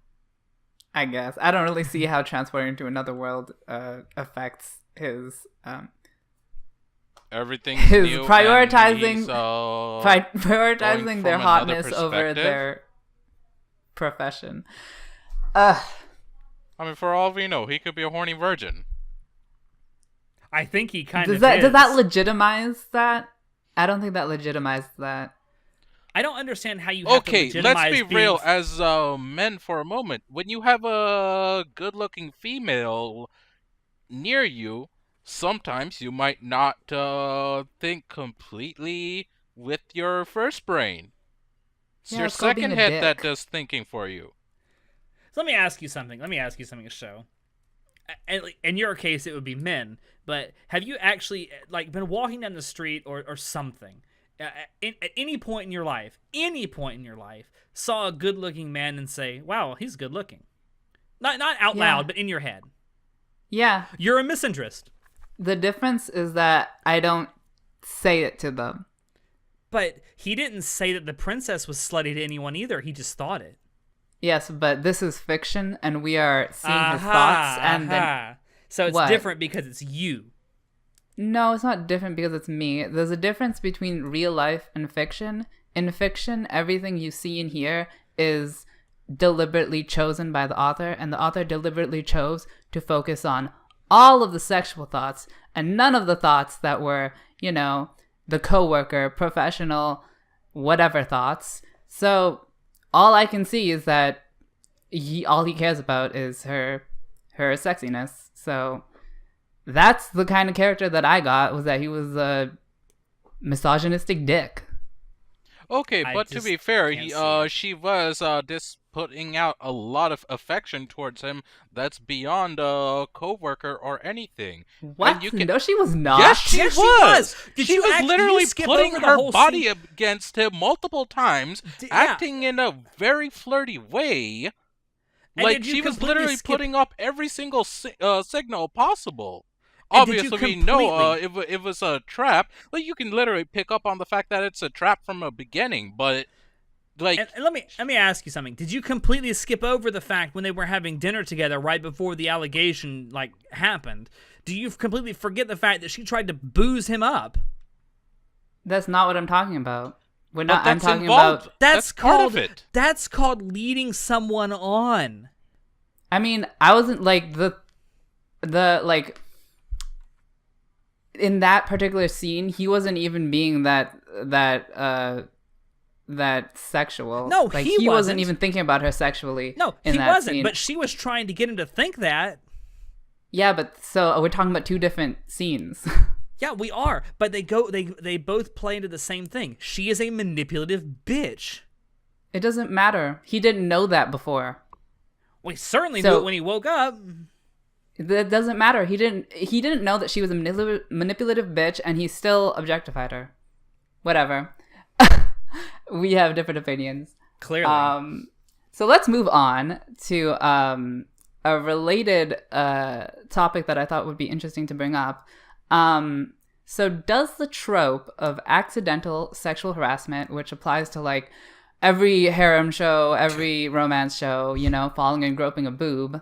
I guess. I don't really see how transporting to another world affects his Everything's new prioritizing and he's, prioritizing their hotness over their profession. I mean, for all we know, he could be a horny virgin. I think he kind of is. Does that legitimize that? I don't think that legitimizes that. I don't understand how you have to legitimize let's be real as men for a moment. When you have a good-looking female near you, sometimes you might not think completely with your first brain. It's your second head that does thinking for you. So let me ask you something. Show. In your case, it would be men. But have you actually been walking down the street or something? At any point in your life, saw a good-looking man and say, "Wow, he's good-looking." Not out loud, but in your head. Yeah. You're a misinterest. The difference is that I don't say it to them. But he didn't say that the princess was slutty to anyone either. He just thought it. Yes, but this is fiction, and we are seeing his thoughts. Then so it's different because it's you. No, it's not different because it's me. There's a difference between real life and fiction. In fiction, everything you see and hear is deliberately chosen by the author, and the author deliberately chose to focus on all of the sexual thoughts and none of the thoughts that were, the coworker, professional, whatever thoughts. So all I can see is that all he cares about is her sexiness. So that's the kind of character that I got, was that he was a misogynistic dick. Okay, I but to just be fair, can't see it. she was just putting out a lot of affection towards him that's beyond a coworker or anything. And What? you can No, she was Yes, not. she Yes, she was. was. Did She you was did you literally skip putting over the her whole scene? body against him multiple times, Yeah. acting in a very flirty way. And Like did you she was completely literally skip? putting up every single signal possible. And did you Obviously, we know completely? it was a trap. Like you can literally pick up on the fact that it's a trap from the beginning. But like, And let me ask you something. Did you completely skip over the fact when they were having dinner together right before the allegation like happened? Do you completely forget the fact that she tried to booze him up? That's not what I'm talking about. We're but not. I'm that's talking involved. about. That's part of it. That's called leading someone on. I mean, I wasn't like the like in that particular scene. He wasn't even being that sexual. No, like he wasn't wasn't. even thinking about her sexually. No, in he that wasn't. scene. But she was trying to get him to think that. Yeah, but so we're talking about two different scenes. Yeah, we are. But they both play into the same thing. She is a manipulative bitch. It doesn't matter. He didn't know that before. We certainly So- knew it when he woke up. That doesn't matter. He didn't know that she was a manipulative bitch, and he still objectified her. Whatever. We have different opinions. Clearly. So let's move on to a related topic that I thought would be interesting to bring up. So does the trope of accidental sexual harassment, which applies to like every harem show, every romance show, you know, falling and groping a boob,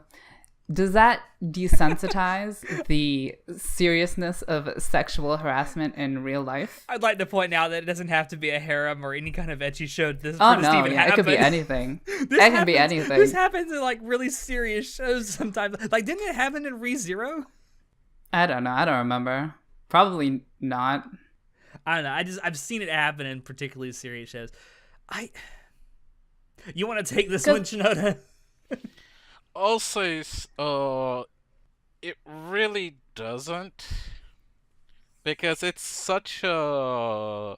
does that desensitize the seriousness of sexual harassment in real life? I'd like to point out that it doesn't have to be a harem or any kind of ecchi show. Oh for this to no, even yeah, it happen. could be anything. It This can be happens- anything. This happens in like really serious shows sometimes. Like, didn't it happen in ReZero? I don't know. I don't remember. Probably not. I don't know. I've seen it happen in particularly serious shows. You want to take this one, Shinoda? I'll say, it really doesn't, because it's such a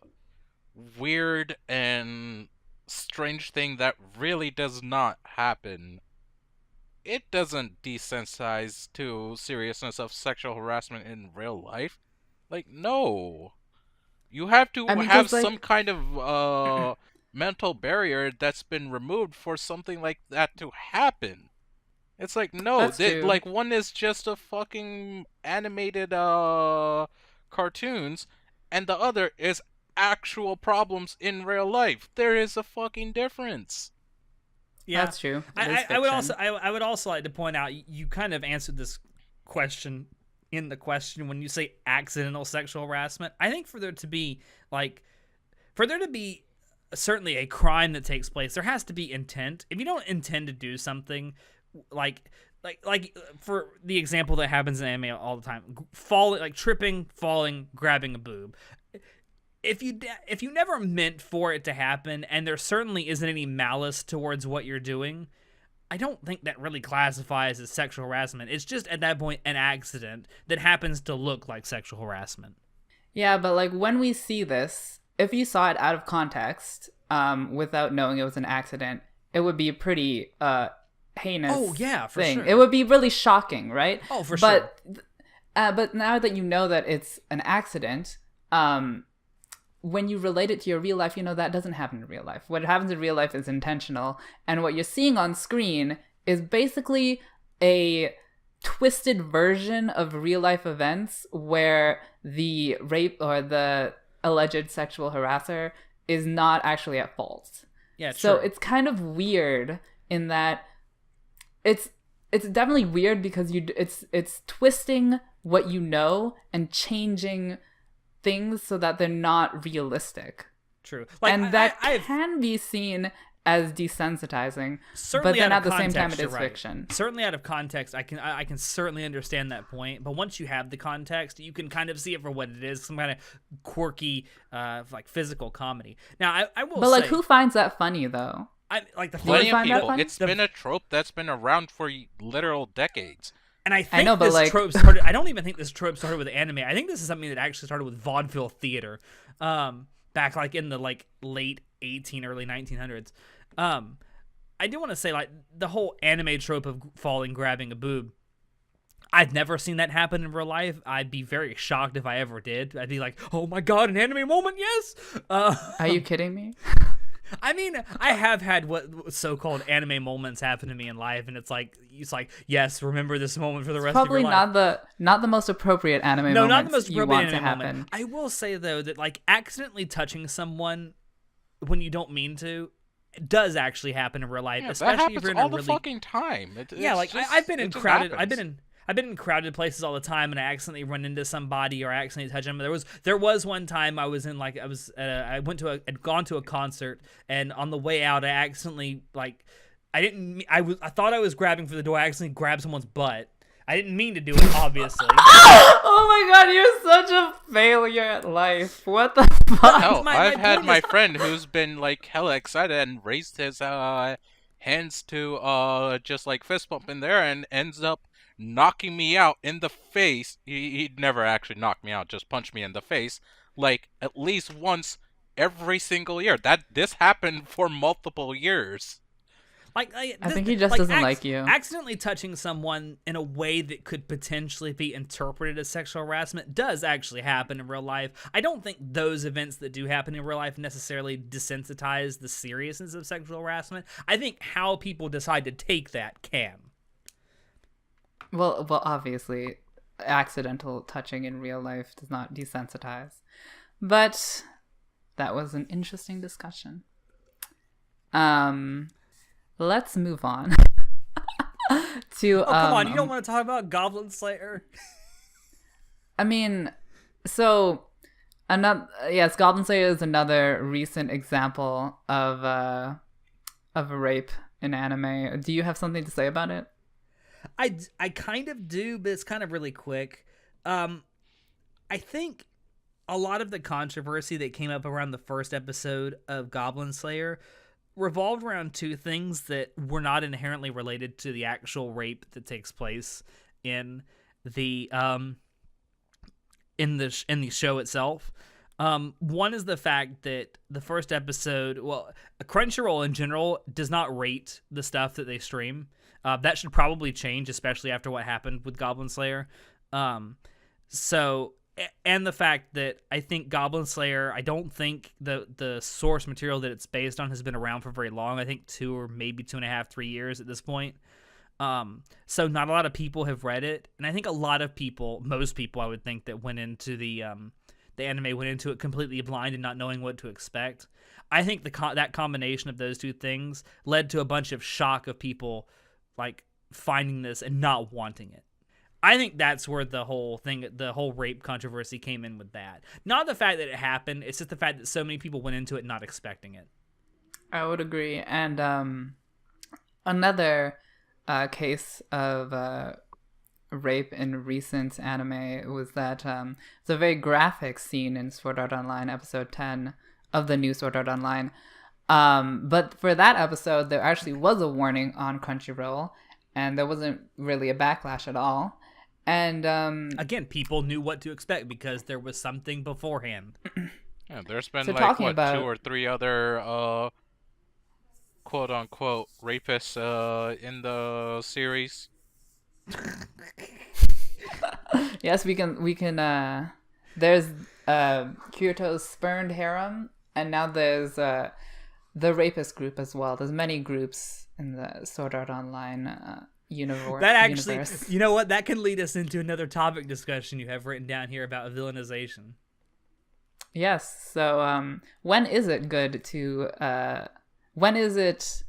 weird and strange thing that really does not happen. It doesn't desensitize to seriousness of sexual harassment in real life. Like, no. You have to I mean, have 'cause, like- some kind of mental barrier that's been removed for something like that to happen. It's like, no, That's true. like one is just a fucking animated cartoons, and the other is actual problems in real life. There is a fucking difference. Yeah, That's true. It is I would fiction. I would also like to point out you kind of answered this question in the question when you say accidental sexual harassment. I think for there to be certainly a crime that takes place, there has to be intent. If you don't intend to do something, like for the example that happens in anime all the time, tripping, falling, grabbing a boob. If you never meant for it to happen, and there certainly isn't any malice towards what you're doing, I don't think that really classifies as sexual harassment. It's just at that point an accident that happens to look like sexual harassment. Yeah, but like when we see this, if you saw it out of context, without knowing it was an accident, it would be a pretty heinous Oh, yeah, for thing. sure. It would be really shocking, right? Oh, for sure. But now that you know that it's an accident, when you relate it to your real life, you know that doesn't happen in real life. What happens in real life is intentional, and what you're seeing on screen is basically a twisted version of real life events where the rape or the alleged sexual harasser is not actually at fault. Yeah, true. So it's kind of weird in that it's definitely weird because it's twisting what you know and changing things so that they're not realistic. True. And that can be seen as desensitizing, but then at the same time it is fiction. Certainly out of context, I can certainly understand that point. But once you have the context, you can kind of see it for what it is, some kind of quirky, like physical comedy. Now, I will. But say, like, who finds that funny though? I like the Plenty of find that people. funny? It's been a trope that's been around for literal decades. And I think know, but this like- trope started. I don't even think this trope started with anime. I think this is something that actually started with vaudeville theater. back like in the like late early 1900s. I do want to say like the whole anime trope of falling grabbing a boob. I've never seen that happen in real life. I'd be very shocked if I ever did. I'd be like, oh my god, an anime moment, yes! Are you kidding me? I mean, I have had what so-called anime moments happen to me in life, and it's like, yes, remember this moment for the rest of your Probably life. not the most appropriate anime No, moments not the most you appropriate want to anime happen. moment. I will say, though, that like accidentally touching someone when you don't mean to does actually happen in real life, Yeah, that especially happens if you're in all a the really fucking time. yeah, It's like just, I've been it in just crowded. happens. I've been in crowded places all the time, and I accidentally run into somebody or I accidentally touch them. There was one time I was in like I'd gone to a concert, and on the way out I accidentally like I thought I was grabbing for the door. I accidentally grabbed someone's butt. I didn't mean to do it, obviously. Oh my god, you're such a failure at life. What the fuck? Hell, my I've had point my is- friend who's been like hella excited and raised his hands to just like fist bump in there and ends up knocking me out in the face. He'd never actually knock me out, just punch me in the face, like at least once every single year. This happened for multiple years. I think he just doesn't like you. Accidentally touching someone in a way that could potentially be interpreted as sexual harassment does actually happen in real life. I don't think those events that do happen in real life necessarily desensitize the seriousness of sexual harassment. I think how people decide to take that can. Well, obviously, accidental touching in real life does not desensitize. But that was an interesting discussion. Let's move on to. Oh, come on! You don't want to talk about Goblin Slayer? I mean, so Goblin Slayer is another recent example of a rape in anime. Do you have something to say about it? I kind of do, but it's kind of really quick. I think a lot of the controversy that came up around the first episode of Goblin Slayer revolved around two things that were not inherently related to the actual rape that takes place in the show itself. One is the fact that the first episode, well, Crunchyroll in general does not rate the stuff that they stream. That should probably change, especially after what happened with Goblin Slayer. And the fact that I think Goblin Slayer, I don't think the source material that it's based on has been around for very long. I think 2 or maybe 2.5, 3 years at this point. So not a lot of people have read it. And I think a lot of people, most people I would think that went into the anime went into it completely blind and not knowing what to expect. I think that combination of those two things led to a bunch of shock of people like finding this and not wanting it. I think that's where the whole rape controversy came in with that. Not the fact that it happened, it's just the fact that so many people went into it not expecting it. I would agree. And another case of rape in recent anime was that it's a very graphic scene in Sword Art Online episode 10 of the new Sword Art Online. But for that episode, there actually was a warning on Crunchyroll, and there wasn't really a backlash at all. And again, people knew what to expect because there was something beforehand. Yeah, there's been So like talking what about- 2 or 3 other quote unquote rapists in the series. Yes, we can. There's Kyoto's spurned harem, and now there's the rapist group as well. There's many groups in the Sword Art Online universe. That actually, you know what? That can lead us into another topic discussion you have written down here about villainization. Yes. So, when is it good to? When is it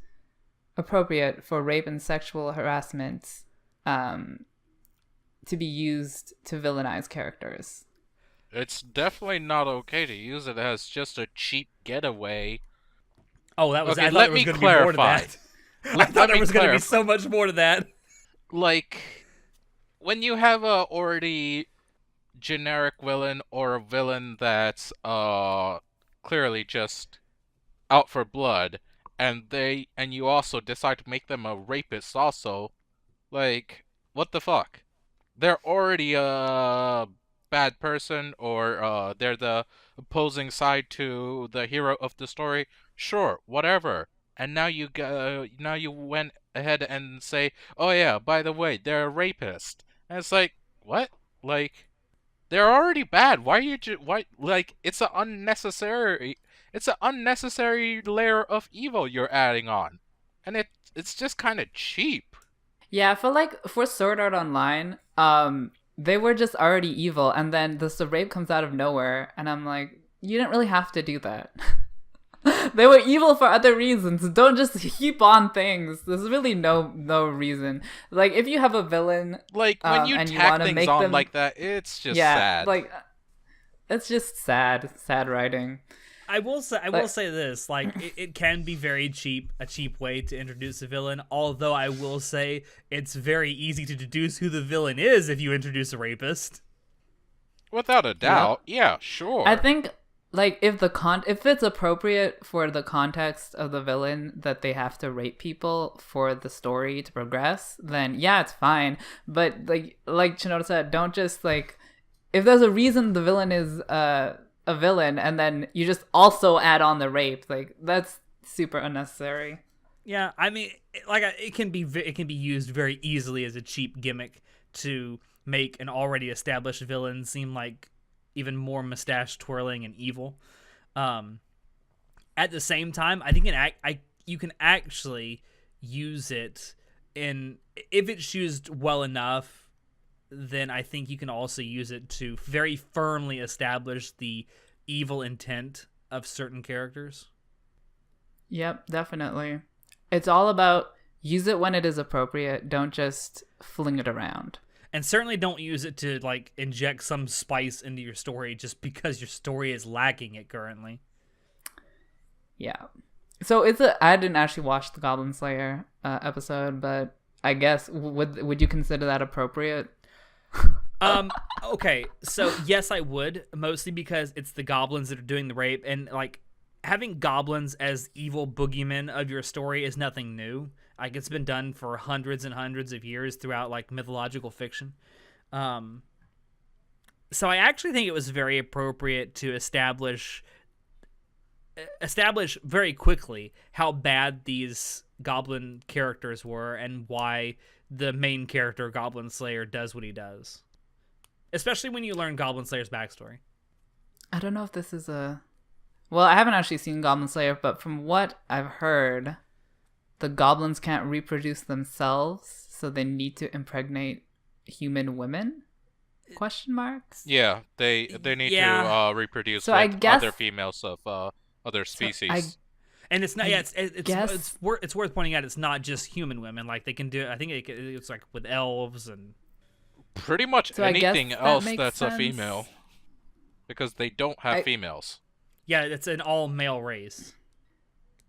appropriate for rape and sexual harassment to be used to villainize characters? It's definitely not okay to use it as just a cheap getaway. Oh, that was. Okay, I thought let there was me going to be more to clarify. that. I thought there was going to be so much more to that. Like, when you have a already generic villain or a villain that's clearly just out for blood, and you also decide to make them a rapist also, like, what the fuck? They're already bad person or they're the opposing side to the hero of the story, sure, whatever. And now you went ahead and say, "Oh yeah, by the way, they're a rapist." And it's like, "What?" Like they're already bad. Why are you why like it's an unnecessary layer of evil you're adding on. And it's just kind of cheap. Yeah, I feel like for Sword Art Online, they were just already evil, and then the rape comes out of nowhere, and I'm like, you didn't really have to do that. They were evil for other reasons. Don't just heap on things. There's really no reason. Like if you have a villain, Like when you and you tack want to things make on them, like that, it's just yeah, sad. like it's just sad writing. I will Like- say this, like it can be very cheap, a cheap way to introduce a villain, although I will say it's very easy to deduce who the villain is if you introduce a rapist. Without a doubt, yeah, sure. I think like if it's appropriate for the context of the villain that they have to rape people for the story to progress, then yeah, it's fine. But like Shinoda said, don't just like if there's a reason the villain is a villain and then you just also add on the rape, like that's super unnecessary. Yeah, I mean, it can be used very easily as a cheap gimmick to make an already established villain seem like even more mustache twirling and evil. At the same time, I think you can actually use it in if it's used well enough. Then I think you can also use it to very firmly establish the evil intent of certain characters. Yep, definitely. It's all about use it when it is appropriate. Don't just fling it around. And certainly don't use it to like inject some spice into your story just because your story is lacking it currently. Yeah. So I didn't actually watch the Goblin Slayer episode, but I guess would you consider that appropriate? Okay, so yes, I would, mostly because it's the goblins that are doing the rape, and like having goblins as evil boogeymen of your story is nothing new. Like it's been done for hundreds and hundreds of years throughout like mythological fiction. So I actually think it was very appropriate to establish very quickly how bad these goblin characters were and why the main character, Goblin Slayer, does what he does. Especially when you learn Goblin Slayer's backstory. I don't know if this is well, I haven't actually seen Goblin Slayer, but from what I've heard, the goblins can't reproduce themselves, so they need to impregnate human women? Question marks? Yeah, they need Yeah. to reproduce So I with guess- other females of other species. And it's not. I It's guess- it's worth pointing out. It's not just human women. Like they can do. I think it's like with elves and. Pretty much So I guess anything that else makes that's sense. a female, because they don't have I- females. Yeah, it's an all male race.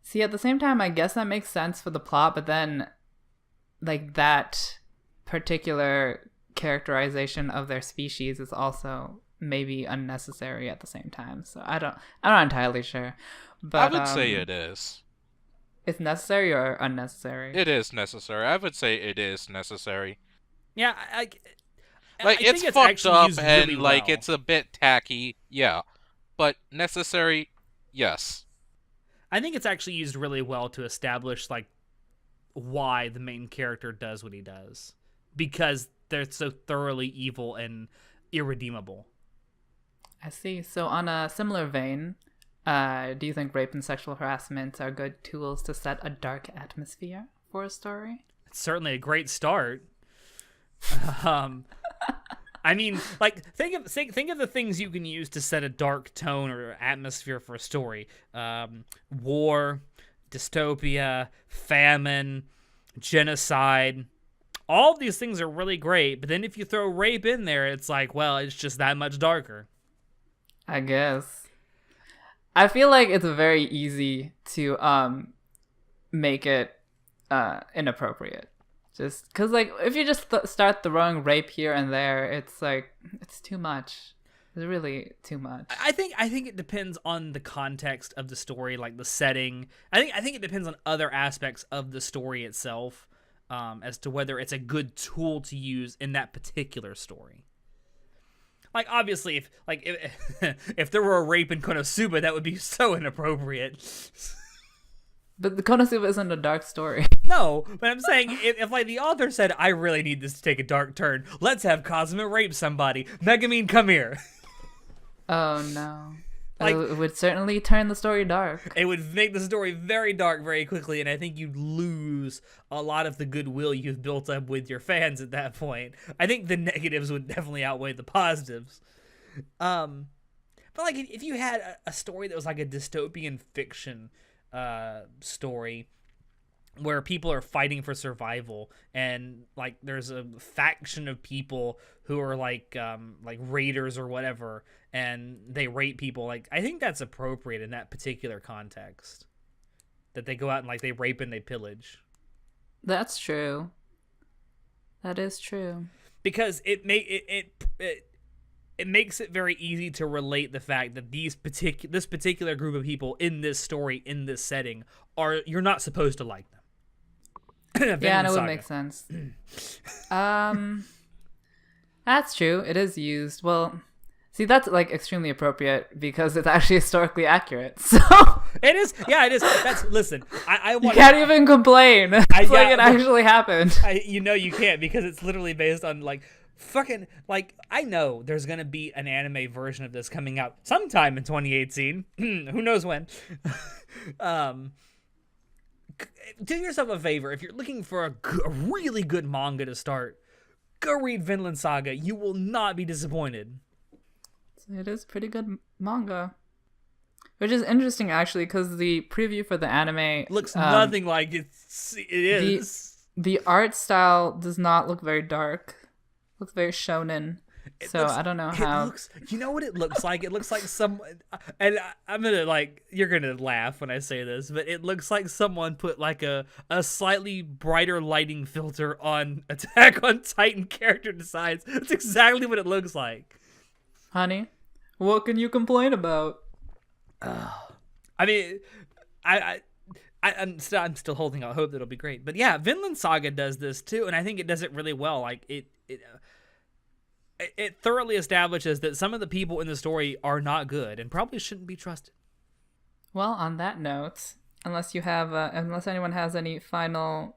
See, at the same time, I guess that makes sense for the plot, but then, like, that particular characterization of their species is also maybe unnecessary at the same time. So I'm not entirely sure. But I would say it is. It's necessary or unnecessary? It is necessary. I would say it is necessary. Yeah, Like I it's think fucked actually up used and really like well. it's a bit tacky, yeah. But necessary, yes. I think it's actually used really well to establish like why the main character does what he does, because they're so thoroughly evil and irredeemable. I see. So on a similar vein, do you think rape and sexual harassment are good tools to set a dark atmosphere for a story? It's certainly a great start. I mean, like think of the things you can use to set a dark tone or atmosphere for a story. War, dystopia, famine, genocide. All of these things are really great, but then if you throw rape in there, it's like, well, it's just that much darker. I guess. I feel like it's very easy to make it inappropriate. Just because, like, if you just start throwing rape here and there, it's like, it's too much. It's really too much. I think it depends on the context of the story, like the setting. I think it depends on other aspects of the story itself, as to whether it's a good tool to use in that particular story. like obviously if there were a rape in Konosuba, that would be so inappropriate. But the Konosuba isn't a dark story. No, but I'm saying if like the author said, I really need this to take a dark turn, let's have Kazuma rape somebody. Megumin, come here. Oh no. Like- It would certainly turn the story dark. It would make the story very dark very quickly, and I think you'd lose a lot of the goodwill you've built up with your fans at that point. I think the negatives would definitely outweigh the positives. But like if you had a story that was like a dystopian fiction story where people are fighting for survival, and like there's a faction of people who are like raiders or whatever, and they rape people, like I think that's appropriate in that particular context, that they go out and like they rape and they pillage, That's true. That is true. because it makes it very easy to relate the fact that this particular group of people in this story, in this setting, you're not supposed to like them. Yeah, and it would make sense. That's true. It is used. Well, see, that's like extremely appropriate because it's actually historically accurate. So It is. Yeah, it is. Listen. I you want. can't even complain. It's like yeah, it actually happened. You can't, because it's literally based on like fucking like I know there's gonna be an anime version of this coming out sometime in 2018. Who knows when? Do yourself a favor, if you're looking for a really good manga to start, go read Vinland Saga. You will not be disappointed. It is pretty good manga. Which is interesting, actually, because the preview for the anime Looks nothing like it is. The art style does not look very dark. Looks very shonen. I don't know how. You know what it looks like? It looks like and I'm gonna like, you're gonna laugh when I say this, but it looks like someone put like a slightly brighter lighting filter on Attack on Titan character designs. That's exactly what it looks like. Honey, what can you complain about? I mean, I'm still holding out hope that it'll be great. But yeah, Vinland Saga does this too, and I think it does it really well. Like it thoroughly establishes that some of the people in the story are not good and probably shouldn't be trusted. Well, on that note, unless anyone has any final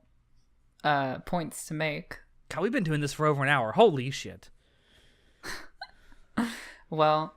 points to make. God, we've been doing this for over an hour. Holy shit. Well,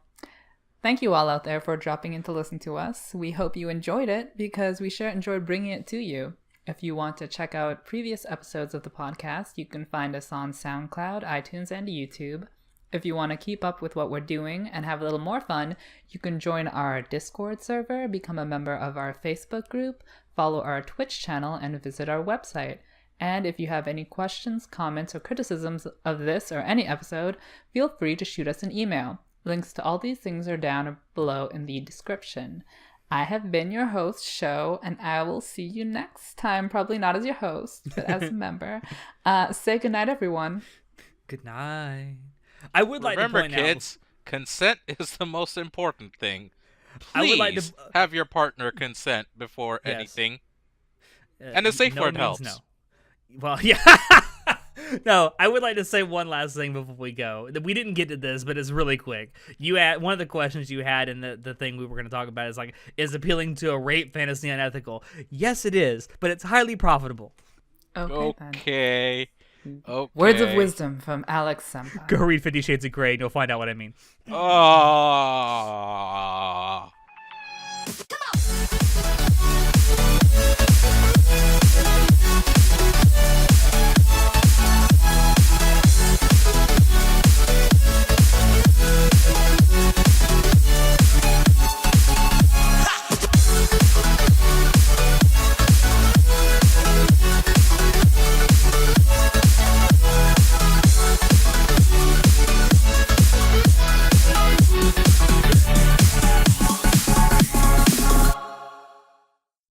thank you all out there for dropping in to listen to us. We hope you enjoyed it because we sure enjoyed bringing it to you. If you want to check out previous episodes of the podcast, you can find us on SoundCloud, iTunes, and YouTube. If you want to keep up with what we're doing and have a little more fun, you can join our Discord server, become a member of our Facebook group, follow our Twitch channel, and visit our website. And if you have any questions, comments, or criticisms of this or any episode, feel free to shoot us an email. Links to all these things are down below in the description. I have been your host, Sho, and I will see you next time. Probably not as your host, but as a member. Say goodnight, everyone. Good night. I would like Remember, to point kids, consent is the most important thing. Please I would like to have your partner consent before Yes. anything. And a safe word means helps. No. Well, yeah. No, I would like to say one last thing before we go. We didn't get to this, but it's really quick. One of the questions you had in the thing we were going to talk about is like, is appealing to a rape fantasy unethical? Yes, it is, but it's highly profitable. Okay. Okay. Words of wisdom from Alex Senpai. Go read 50 Shades of Grey and you'll find out what I mean. Oh.